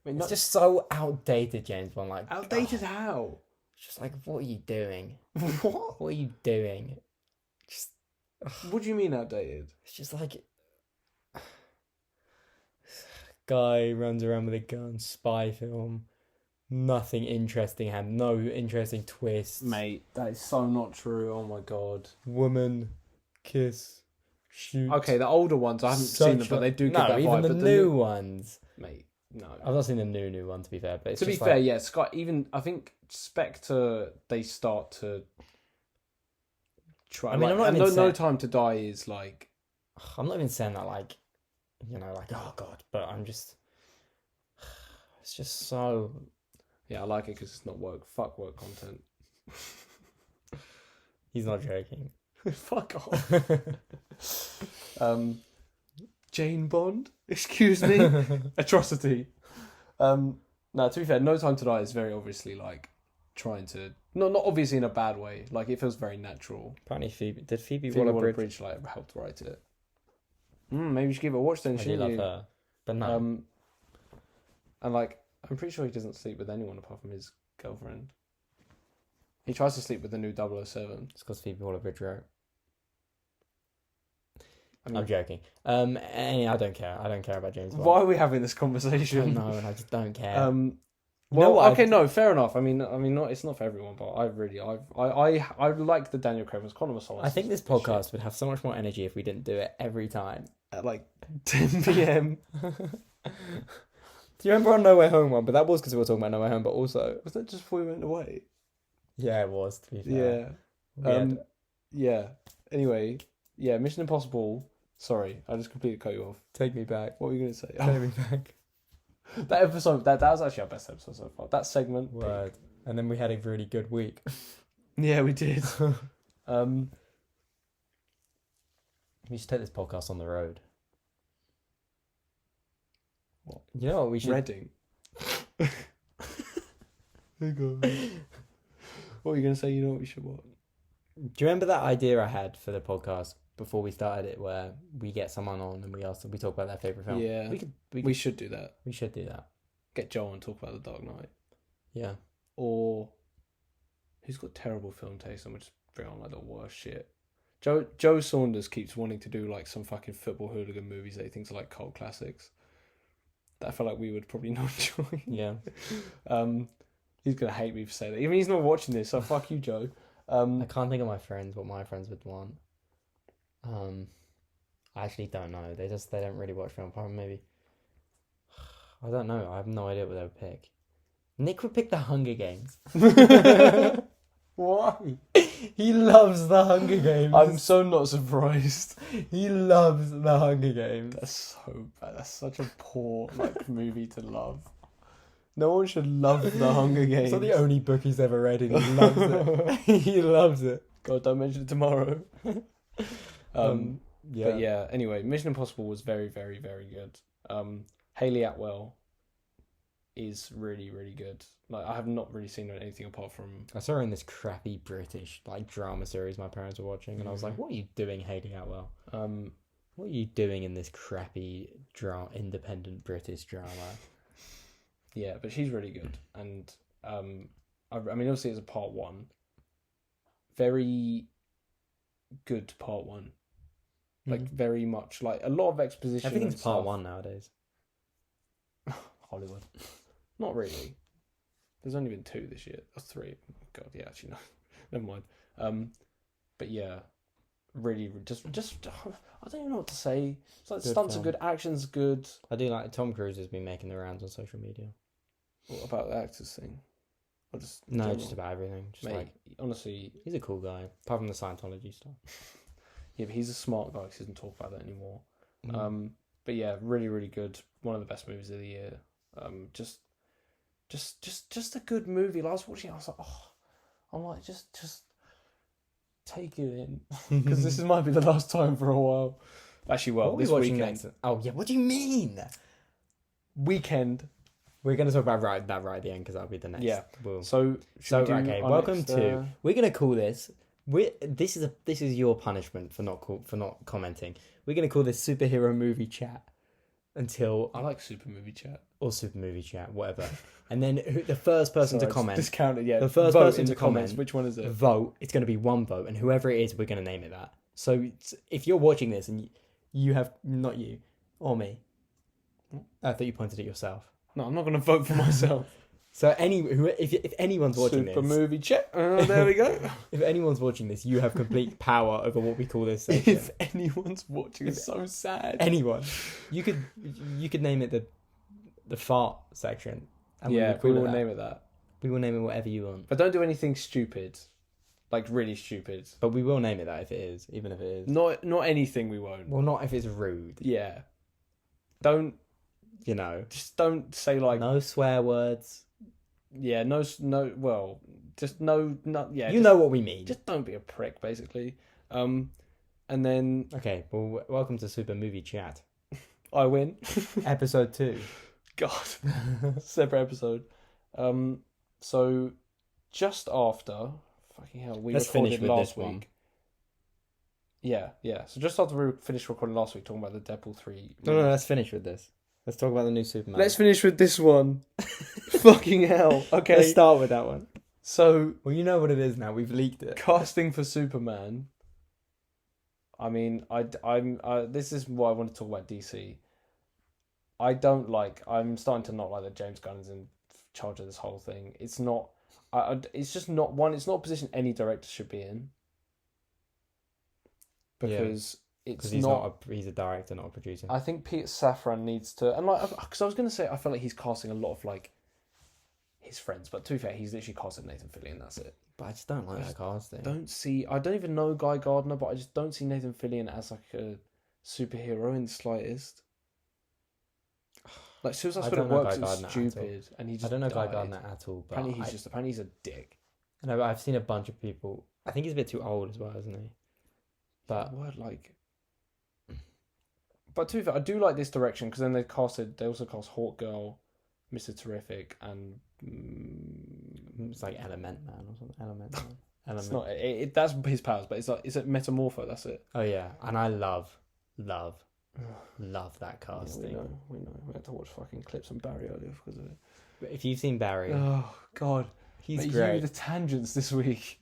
I mean, It's just so outdated, James Bond. Like outdated. oh, How? it's just like, what are you doing? What? What are you doing? Just What do you mean outdated? it's just like guy runs around with a gun, spy film. Nothing interesting, had no interesting twists. Mate, that is so not true. Oh my god. Woman, kiss, shoot. Okay, the older ones I haven't seen them, but they do get that even vibe. the but new ones. mate, no. I've not seen the new one to be fair, but it's To be just fair, like, yeah, Scott. Even I think Spectre, they start to try. I mean, I'm not and even no saying- Time to Die is like. I'm not even saying that like, you know, like oh god, but I'm just, it's just so. Yeah, I like it because it's not work. Fuck work content. He's not joking. Fuck off. Jane Bond. Excuse me. Atrocity. No, to be fair, No Time to Die is very obviously like trying to not obviously in a bad way. Like it feels very natural. Apparently, Phoebe Phoebe Waller-Bridge. Waller-Bridge like helped write it. Maybe you should give it a watch then, I do shouldn't love you? her, but no. And like I'm pretty sure he doesn't sleep with anyone apart from his girlfriend. He tries to sleep with the new 007. It's because Phoebe Waller-Bridge wrote. I mean, I'm joking. I don't care. I don't care about James Bond. why are we having this I conversation? don't know, and I just don't care. Well, what? okay, no, fair enough. I mean, not it's not for everyone, but I like the Daniel Craig one's Quantum of Solace. I think this podcast would have so much more energy if we didn't do it every time. at like 10 p.m. Do you remember our No Way Home one? But that was because we were talking about No Way Home, but also... Was that just before we went away? Yeah, it was, to be fair. Yeah. We had- Yeah. Anyway, yeah, Mission Impossible. Sorry, I just completely cut you off. Take me back. What were you going to say? Take me back. That episode, that was actually our best episode so far. That segment. Word. And then we had a really good week. Yeah, we did. We should take this podcast on the road. What? You know what we should... Reading. What are you going to say? You know what we should watch? Do you remember that idea I had for the podcast before we started it, where we get someone on and we talk about their favourite film? Yeah. We should do that. We should do that. Get Joe on, talk about The Dark Knight. Yeah. Or who's got terrible film taste and would just bring on like the worst shit. Joe Saunders keeps wanting to do like some fucking football hooligan movies that he thinks are like cult classics. That I feel like we would probably not enjoy. Yeah. He's gonna hate me for saying that. Even he's not watching this, so fuck you, Joe. I can't think of what my friends would want. I actually don't know. They don't really watch film. Probably maybe. I don't know. I have no idea what they would pick. Nick would pick The Hunger Games. Why? He loves The Hunger Games. I'm so not surprised. He loves The Hunger Games. That's so bad. That's such a poor movie to love. No one should love The Hunger Games. It's not the only book he's ever read, and he loves it. He loves it. God, don't mention it tomorrow. Yeah. But yeah, anyway, Mission Impossible was very, very, very good. Hayley Atwell is really, really good. Like, I have not really seen anything apart from... I saw her in this crappy British drama series my parents were watching, and I was like, "What are you doing, Hayley Atwell? What are you doing in this crappy independent British drama?" Yeah, but she's really good, and I mean, obviously it's a part one. Very good part one. Like, very much, like, a lot of exposition. Everything's part one nowadays. Hollywood. Not really. There's only been 2 this year. Or 3. God, yeah, actually, no. Never mind. But yeah, really, just, I don't even know what to say. It's like, Good stunts film. are good, action's good. I do like Tom Cruise has been making the rounds on social media. What about the actors thing? Or just in No, general? just about everything. Just Mate, like, honestly, he's a cool guy, apart from the Scientology stuff. yeah, but he's a smart guy because he doesn't talk about that anymore. But yeah, really, really good. One of the best movies of the year. Just a good movie. Like, I was watching it, I was like, oh, I'm like, just take it in, because this might be the last time for a while. Actually, well, What are we this watching weekend. next? Oh yeah, what do you mean? Weekend. We're going to talk about that right at the end, because that'll be the next. Yeah. We'll... So okay, welcome to. We're going to call this. This is your punishment for not commenting. We're going to call this superhero movie chat until I like super movie chat or super movie chat, whatever. And then the first person to comment, discounted. Yeah, the first vote person in to the comments. comment, Which one is it? vote. It's going to be one vote, and whoever it is, we're going to name it that. So if you're watching this and you have not you or me, I thought you pointed at yourself. No, I'm not going to vote for myself. So if anyone's watching Super this, movie chat. There we go. if anyone's watching this, you have complete power over what we call this section. If anyone's watching, it's so sad. Anyone, you could name it the fart section. And Yeah, we will name it that. We will name it whatever you want. But don't do anything stupid, like really stupid. But we will name it that if it is, even if it is. Not anything. We won't. Well, not if it's rude. Yeah. Don't. You know. Just don't say like. No swear words. Yeah. No. Well. Just no. Yeah. You know what we mean. Just don't be a prick, basically. And then. Okay. Well, welcome to Super Movie Chat. I win. Episode 2. God. Separate episode. So just after fucking hell we Let's recorded finish with last this one. week. Yeah. So just after we finished recording last week, talking about the Deadpool 3. No. Let's finish with this. Let's talk about the new Superman. Let's finish with this one. Fucking hell. Okay. Let's start with that one. So Well, you know what it is now. We've leaked it. casting for Superman. I mean, I'm this is why I want to talk about DC. I'm starting to not like that James Gunn is in charge of this whole thing. It's not. It's just not one. It's not a position any director should be in. Because it's he's not. He's a director, not a producer. I think Peter Safran needs to, and because I was going to say, I feel like he's casting a lot of his friends, but to be fair, he's literally casted Nathan Fillion. That's it. But I just don't like that casting. I don't even know Guy Gardner, but I just don't see Nathan Fillion as like a superhero in the slightest. Like Suicide Squad works, it's stupid, and he just. I don't know Guy died. Gardner at all. But apparently he's a dick. I know, but I've seen a bunch of people. I think he's a bit too old as well, isn't he? But word like. But to be fair, I do like this direction because then they also cast Hawk Girl, Mr. Terrific, and it's like Element Man or something. Element Man. it's not that's his powers, but it's a Metamorpho. That's it. Oh yeah, and I love that casting. Yeah, we know. We had to watch fucking clips on Barry earlier because of it. But if you've seen Barry, oh god, he's great. The tangents this week.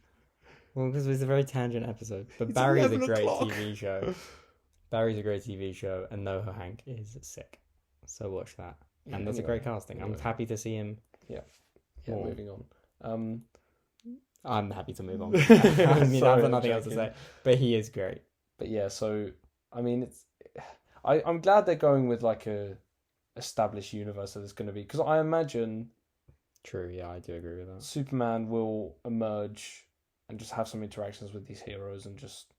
Well, because it was a very tangent episode. But Barry's a great TV show. Barry's a great TV show, and Noah Hank is sick. So watch that. Yeah, and that's a great casting. I'm happy to see him. Yeah. Moving on. I'm happy to move on. I mean, I've got nothing else to say. But he is great. But yeah, so I mean, I'm glad they're going with like a established universe that there's going to be, because I imagine. True. Yeah, I do agree with that. Superman will emerge and just have some interactions with these heroes and just.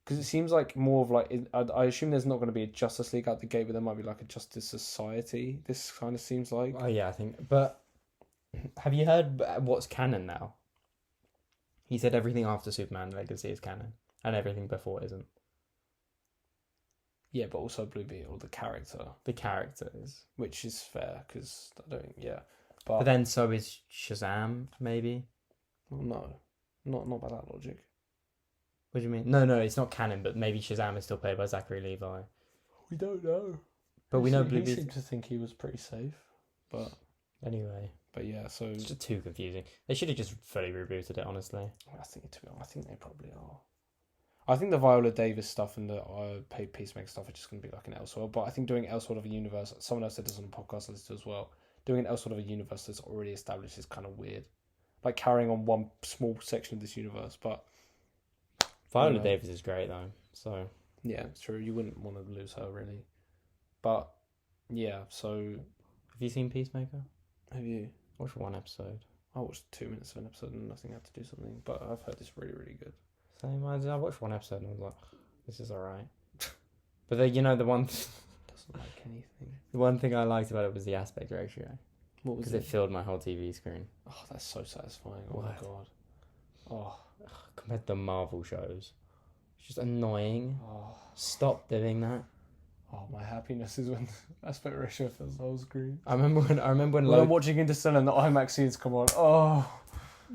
Because it seems like more of like... I assume there's not going to be a Justice League out the gate, but there might be like a Justice Society. This kind of seems like... Oh, yeah, I think... But have you heard what's canon now? He said everything after Superman Legacy is canon. And everything before isn't. Yeah, but also Blue Beetle, the character. The characters. Which is fair, because I don't... Yeah. But then so is Shazam, maybe? Well, no. Not by that logic. What do you mean? No, it's not canon, but maybe Shazam is still played by Zachary Levi. We don't know. But we know Blue Beetle... Beetle... seemed to think he was pretty safe, but... Anyway. But yeah, so... It's just too confusing. They should have just fully rebooted it, honestly. I think they probably are. I think the Viola Davis stuff and the paid Peacemaker stuff are just going to be like an Elseworld, but I think doing Elseworld of a universe... Someone else said this on the podcast list as well. Doing an Elseworld of a universe that's already established is kind of weird. Like carrying on one small section of this universe, but... Viola Davis is great though, so yeah, it's true. You wouldn't want to lose her really, but yeah. So, have you seen Peacemaker? Have you? Watched one episode. I watched 2 minutes of an episode and nothing had to do something, but I've heard it's really, really good. Same. I watched one episode and I was like, this is alright. But then, the one doesn't like anything. The one thing I liked about it was the aspect ratio. What was it? Because it filled my whole TV screen. Oh, that's so satisfying. Oh my god. Oh. Compared to the Marvel shows, it's just annoying. Oh. Stop doing that. Oh, my happiness is when aspect ratio fills the whole screen. I remember when I'm watching Interstellar and the IMAX scenes come on. Oh,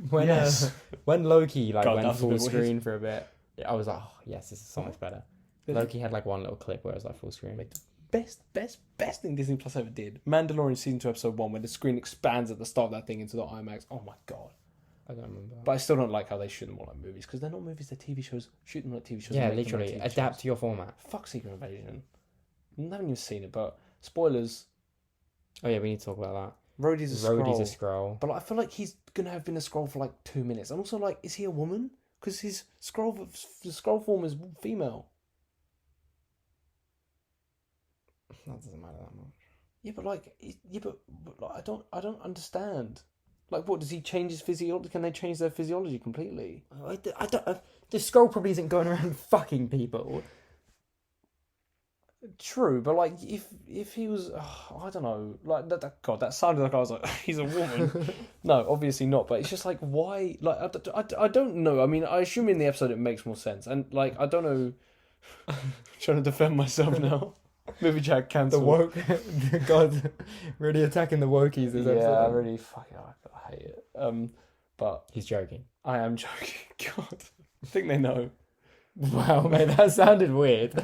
when Loki God, went full screen for a bit, I was like, oh yes, this is so much better. Loki had like one little clip where it was like full screen. Best thing Disney Plus ever did. Mandalorian season 2 episode 1, when the screen expands at the start of that thing into the IMAX. Oh my god. I don't remember. But I still don't like how they shoot them more like movies, because they're not movies, they're TV shows. Shoot them like TV shows. Yeah, literally. Like adapt to your format. Fuck Secret Invasion. I haven't even seen it, but spoilers. Oh yeah, we need to talk about that. Rhodey's a Skrull. But I feel like he's going to have been a Skrull for like 2 minutes. And also, like, is he a woman? Because his Skrull form is female. That doesn't matter that much. Yeah, but like, I don't understand. Like, what, does he change his physiology? Can they change their physiology completely? I don't. The Skrull probably isn't going around fucking people. True, but like, if he was, I don't know, like God, that sounded like I was like, he's a woman. No, obviously not. But it's just like, why? Like, I don't know. I mean, I assume in the episode it makes more sense, and like, I don't know. I'm trying to defend myself now. Movie Jack cancelled. The woke, God, really attacking the wokies this episode. Yeah, I really fucking, I hate it. But he's joking. I am joking. God, I think they know. Wow, mate, that sounded weird.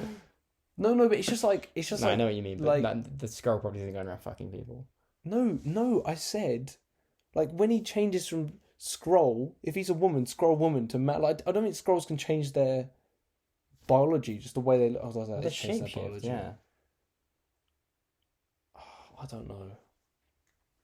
No, but it's just like No, I know what you mean, but like, the Skrull probably isn't going around fucking people. No, I said, like, when he changes from Skrull, if he's a woman, Skrull woman to man, like, I don't think Skrulls can change their biology, just the way they look. Oh, they change their biology. Yeah. I don't know.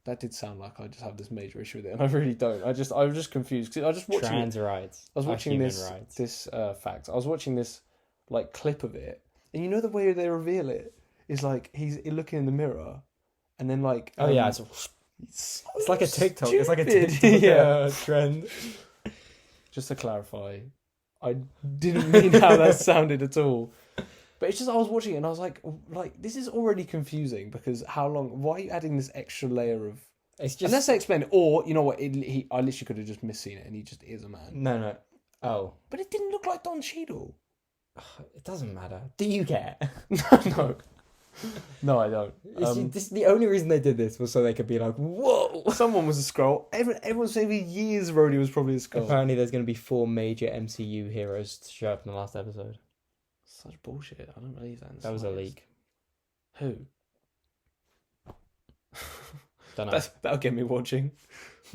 That did sound like I just have this major issue with it, and I really don't. I was just confused because I just watching trans rights. I was watching this fact. I was watching this like clip of it, and you know the way they reveal it is like he's looking in the mirror, and then like it's like a TikTok. Stupid. It's like a TikTok trend. Just to clarify, I didn't mean how that sounded at all. But it's just I was watching it and I was like, this is already confusing because how long? Why are you adding this extra layer of It's just Unless they explain it, or you know what? I literally could have just misseen it, and he just is a man. no. Oh, But it didn't look like Don Cheadle. it doesn't matter. Do you care? No. No, I don't. This the only reason they did this was so they could be like, whoa. Someone was a Skrull. Everyone's saying for years Rhodey was probably a Skrull. Apparently, there's going to be 4 major MCU heroes to show up in the last episode. Such bullshit. I don't believe that. That was a leak. Who? Don't know. That'll get me watching.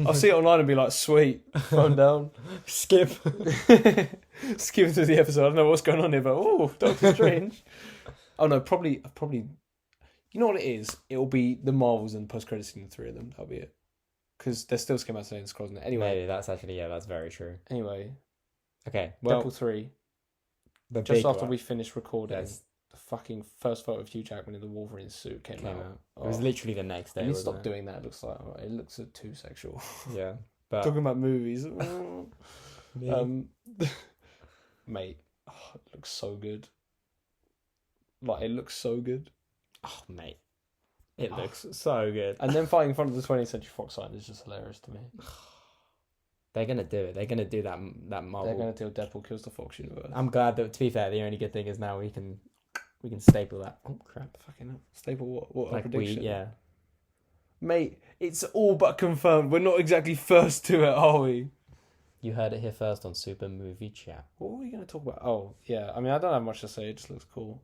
I'll see it online and be like, sweet, phone down. Skip. Skip through the episode. I don't know what's going on here, but oh, Doctor Strange. Oh no, probably. You know what it is? It'll be the Marvels and post-credit scene, the 3 of them. That'll be it. Because they're still schematic and scrolls in it. Anyway. Maybe that's actually that's very true. Anyway. Okay. Well, Deadpool 3. the Just big after one we finished recording, Yes. the fucking first photo of Hugh Jackman in the Wolverine suit came out. It was literally the next day. You Wasn't stop it? doing that. It looks like it looks too sexual. Yeah, but Talking about movies, me? mate, it looks so good. Like it looks so good. Oh, mate, it looks so good. And then fighting in front of the 20th Century Fox sign is just hilarious to me. They're gonna do it. They're gonna do that Marvel. They're gonna do Deadpool kills the Fox universe. I'm glad that. To be fair, the only good thing is now we can staple that. Oh crap! Fucking hell. Staple what? Like a prediction. yeah. Mate, it's all but confirmed. We're not exactly first to it, are we? You heard it here first on Super Movie Chat. What were we going to talk about? Oh, yeah. I mean, I don't have much to say. It just looks cool.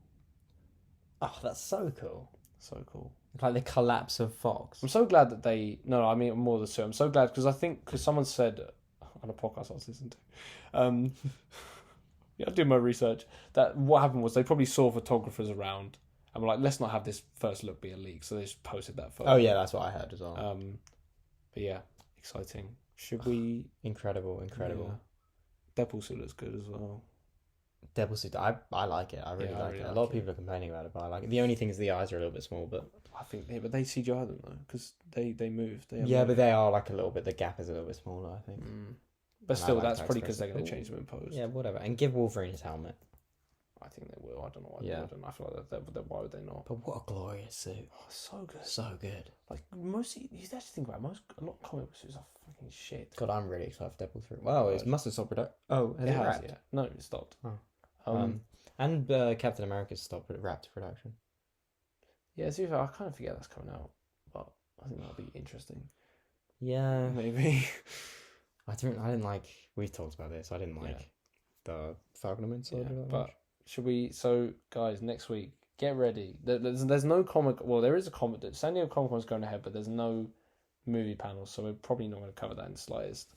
Oh, that's so cool. So cool. It's like the collapse of Fox. I'm so glad that they... No, I mean more than so. I'm so glad because someone said on a podcast I was listening to, yeah, I did my research, that what happened was they probably saw photographers around and were like, let's not have this first look be a leak. So they just posted that photo. Oh yeah, that's what I heard as well. But yeah, exciting. Should we... Incredible. Yeah. Deadpool suit looks good as well. Deadpool suit. I like it. I really like it. A lot of people are complaining about it, but I like it. The only thing is the eyes are a little bit small, but I think, yeah, but they CGI them though, because they moved. but they are like a little bit. The gap is a little bit smaller, I think. But And still, like that's that probably because they're going to expression. change them in post. Yeah, whatever. And give Wolverine his helmet. I think they will. I don't know why Yeah. they wouldn't. I feel like why would they not? But what a glorious suit! Oh, so good. So good. Like most, you actually think about it, a lot of comic book suits are fucking shit. God, I'm really excited for Deadpool 3. Wow, it must have stopped production. Oh, has it has, wrapped? yeah. No, it stopped. Oh. And Captain America's stopped wrapped production. Yeah, to be fair, I kind of forget that's coming out, but I think that'll be interesting. Yeah, Maybe. I didn't like. We've talked about this. I didn't like the Falcon and Winter Soldier that but much. should we? So, guys, next week, get ready. There's no comic. Well, there is a comic. San Diego Comic Con's going ahead, but there's no movie panel, so we're probably not going to cover that in the slightest.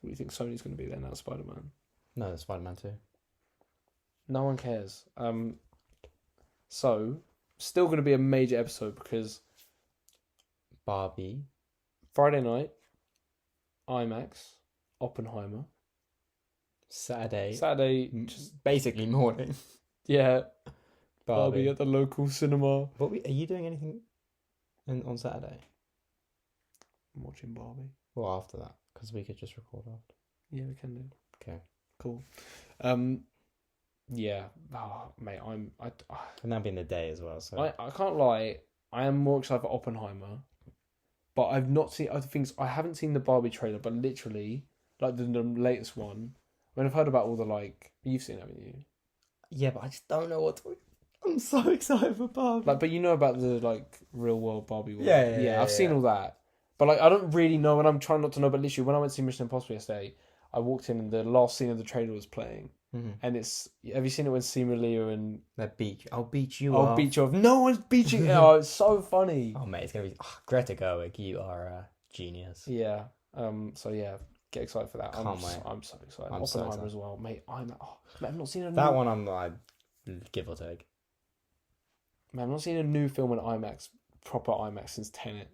What do you think Sony's going to be there now, Spider-Man? No, Spider-Man 2. No one cares. So, still going to be a major episode because Barbie. Friday night, IMAX, Oppenheimer. Saturday. Just Basically morning. yeah, Barbie. Barbie at the local cinema. Are you doing anything on Saturday? I'm watching Barbie. Well, after that, because we could just record after. Yeah, we can do. Okay. Cool. Yeah. Oh, mate, And that'll be in the day as well. So I can't lie. I am more excited for Oppenheimer, but I've not seen other things. I haven't seen the Barbie trailer, but literally, like the latest one. When I've heard about all the you've seen it, haven't you? yeah, but I just don't know what to. I'm so excited for Barbie. But you know about the real world Barbie world. Yeah, I've seen all that, but I don't really know, and I'm trying not to know. But literally, when I went to see Mission Impossible yesterday, I walked in and the last scene of the trailer was playing, and it's. Have you seen it when Simu Liu and That beach. I'll beat you I'll off. beat you off? No one's beating. Oh, it's so funny. Oh mate, it's gonna be Greta Gerwig. You are a genius. Yeah. So yeah, get excited for that. Can't wait. I'm so excited. I'm so Oppenheimer excited. as well, mate. I've not seen a That new, one I'm like, give or take. Man, I've not seen a new film in IMAX, proper IMAX since Tenet.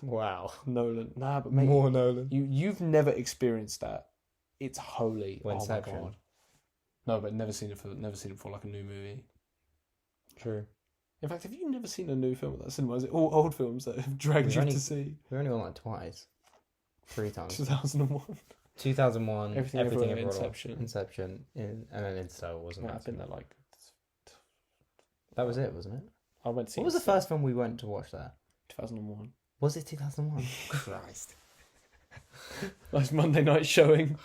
Wow. Nolan. Nah, but mate, More Nolan. you've never experienced that. It's holy. Well, oh my Inception. god. No, but never seen it for like a new movie. True. In fact, have you never seen a new film at that cinema? Is it all old films that have dragged We've you only- to see? We've only gone like twice. 3 times. 2001. 2001. Everything Everything Everywhere, Everywhere. Inception. Inception. And then Interstellar wasn't Mate, that? I've been there like. That was it, wasn't it? I went to see What was the first film we went to watch there? 2001. Was it 2001? Christ. Nice Monday night showing.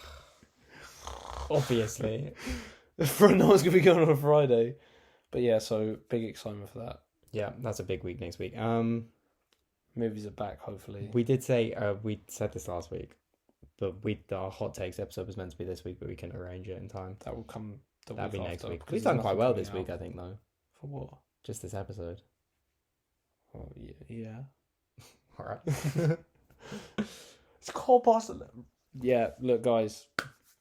Obviously. No one's going to be going on a Friday. But yeah, so big excitement for that. Yeah, that's a big week next week. Movies are back, hopefully. We did say, we said this last week, but our hot takes episode was meant to be this week, but we can arrange it in time. That will come That'll be next after, week. because We've there's done quite nothing well coming this week, out. I think, though. For what? Just this episode. Oh, yeah. All right. It's called Barcelona. Yeah, look, guys.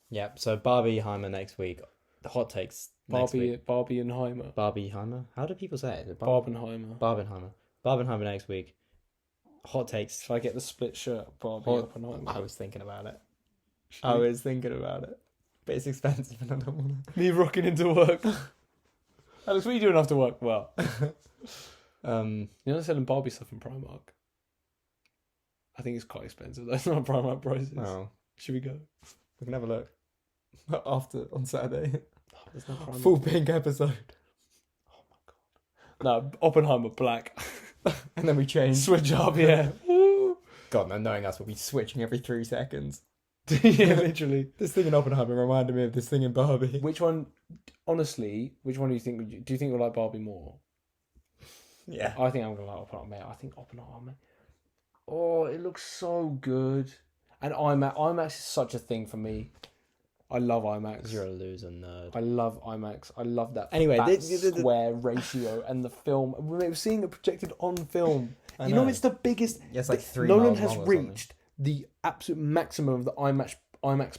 Yeah, so Barbie Heimer next week. The hot takes next week. Barbie and Heimer. Barbie Heimer? How do people say it? Is it Barbenheimer. Barbenheimer. Barbenheimer next week. Hot takes. Should I get the split shirt? Barbie Oppenheimer. I was thinking about it. But it's expensive and I don't want to. Me rocking into work. Alex, what are you doing after work? Well, you're not selling Barbie stuff in Primark. I think it's quite expensive. That's not Primark prices. Oh. Should we go? We can have a look. After, on Saturday. Oh, there's no Primark. Full pink episode. Oh my god. No, Oppenheimer black. And then we change. Switch up, yeah. God, man, knowing us, we'll be switching every 3 seconds. Yeah, literally. This thing in Oppenheimer reminded me of this thing in Barbie. Which one, honestly, which one do you think, do you think you'll like Barbie more? Yeah. I think I'm going to like Oppenheimer, mate. I think Oppenheimer. Oh, it looks so good. And IMAX is such a thing for me. I love IMAX. You're a loser nerd. I love IMAX. I love that Anyway, square ratio and the film. We're seeing it projected on film. I You know it's the biggest. Yeah, it's like 3 Nolan miles has long or something. reached the absolute maximum of the IMAX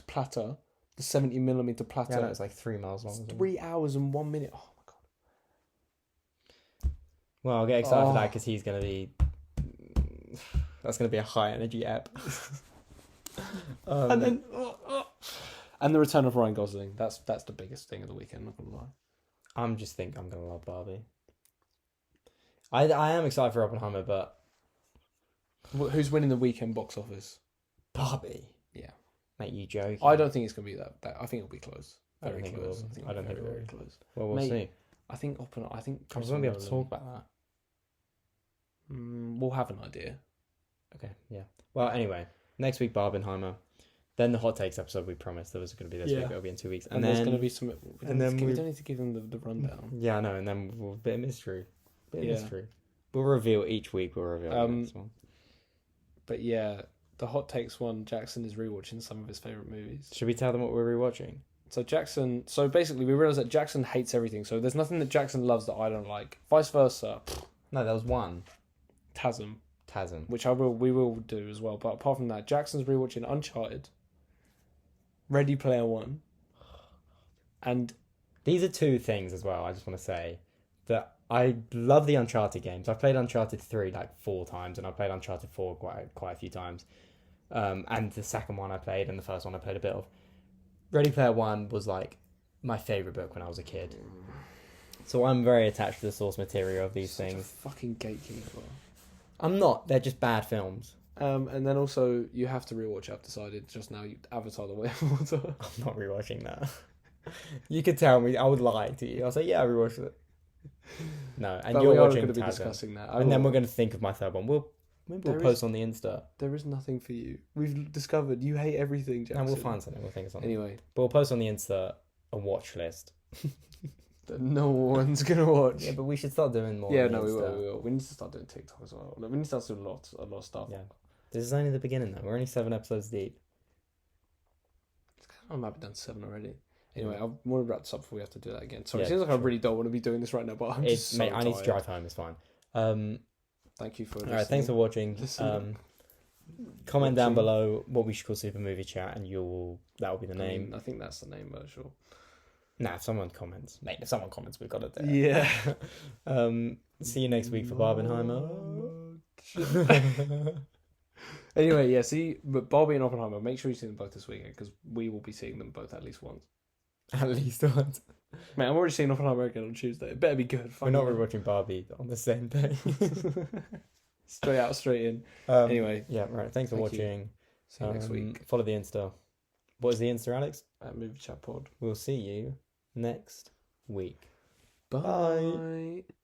platter, the 70mm platter. Yeah, no, it's like 3 miles long. It's 3 hours and 1 minute. Oh my god. Well, I'll get excited for that because he's going to be... That's going to be a high energy app. And then... And the return of Ryan Gosling. That's the biggest thing of the weekend, not gonna lie. I'm going to love Barbie. I am excited for Oppenheimer, but... Who's winning the weekend box office? Barbie? Yeah. Mate, you joking? I don't think it's going to be that. I think it'll be close. I don't think it will. I don't think it will. Very close. Well, we'll Mate, see. I think Oppenheimer... I think... I won't be able to talk about that. We'll have an idea. Okay, yeah. Well, anyway, next week, Barbenheimer. Then the hot takes episode we promised there was going to be this week. It'll be in 2 weeks. And then there's going to be some... We don't need to give them the rundown. Yeah, I know. And then we'll bit of mystery. Yeah. Mystery. We'll reveal each week. We'll reveal the next one. But yeah, the hot takes one, Jackson is rewatching some of his favourite movies. Should we tell them what we're rewatching? So basically we realised that Jackson hates everything. So there's nothing that Jackson loves that I don't like. Vice versa. No, there was one. TASM. Which we will do as well. But apart from that, Jackson's rewatching Uncharted, Ready Player One, and these are 2 things as well. I just want to say that I love the Uncharted games. I've played Uncharted 3 like 4 times, and I've played Uncharted 4 quite a few times. And the second one I played, and the first one I played a bit of. Ready Player One was like my favourite book when I was a kid. So I'm very attached to the source material of these things. A fucking gatekeeper. I'm not. They're just bad films. And then also you have to rewatch. I've decided just now. Avatar: The Way of Water. I'm not rewatching that. You could tell me. I would lie to you. I'll say, yeah, I rewatched it. No, and you're watching going to be TASM. discussing that. And then we're going to think of my third one. We'll post on the Insta. There is nothing for you. We've discovered you hate everything, Jackson. And we'll find something. We'll think of something. Anyway. But we'll post on the Insta a watch list. That no one's going to watch. Yeah, but we should start doing more. Yeah, no, we will. We need to start doing TikTok as well. No, we need to start doing a lot of stuff. Yeah. This is only the beginning, though. We're only 7 episodes deep. I might be done 7 already. Anyway, I want to wrap this up before we have to do that again. Sorry, Yeah, it seems like I really don't want to be doing this right now, but I'm just so mate, I need to tired. drive home. It's fine. Thank you for listening. All right, thanks for watching. Comment down below what we should call Super Movie Chat, and that will be the name. I think that's the name, but sure. Nah, if someone comments, mate. If someone comments, we've got it there. Yeah. See you next week for Barbenheimer. Anyway, yeah. But Barbie and Oppenheimer. Make sure you see them both this weekend because we will be seeing them both at least once. At least once. Mate, I'm already seeing Oppenheimer again on Tuesday. It better be good. We're not rewatching Barbie on the same day. Straight out, straight in. Anyway. Yeah, right. Thanks for watching. See you next week. Follow the Insta. What is the Insta, Alex? At Movie Chat Pod. We'll see you next week. Bye.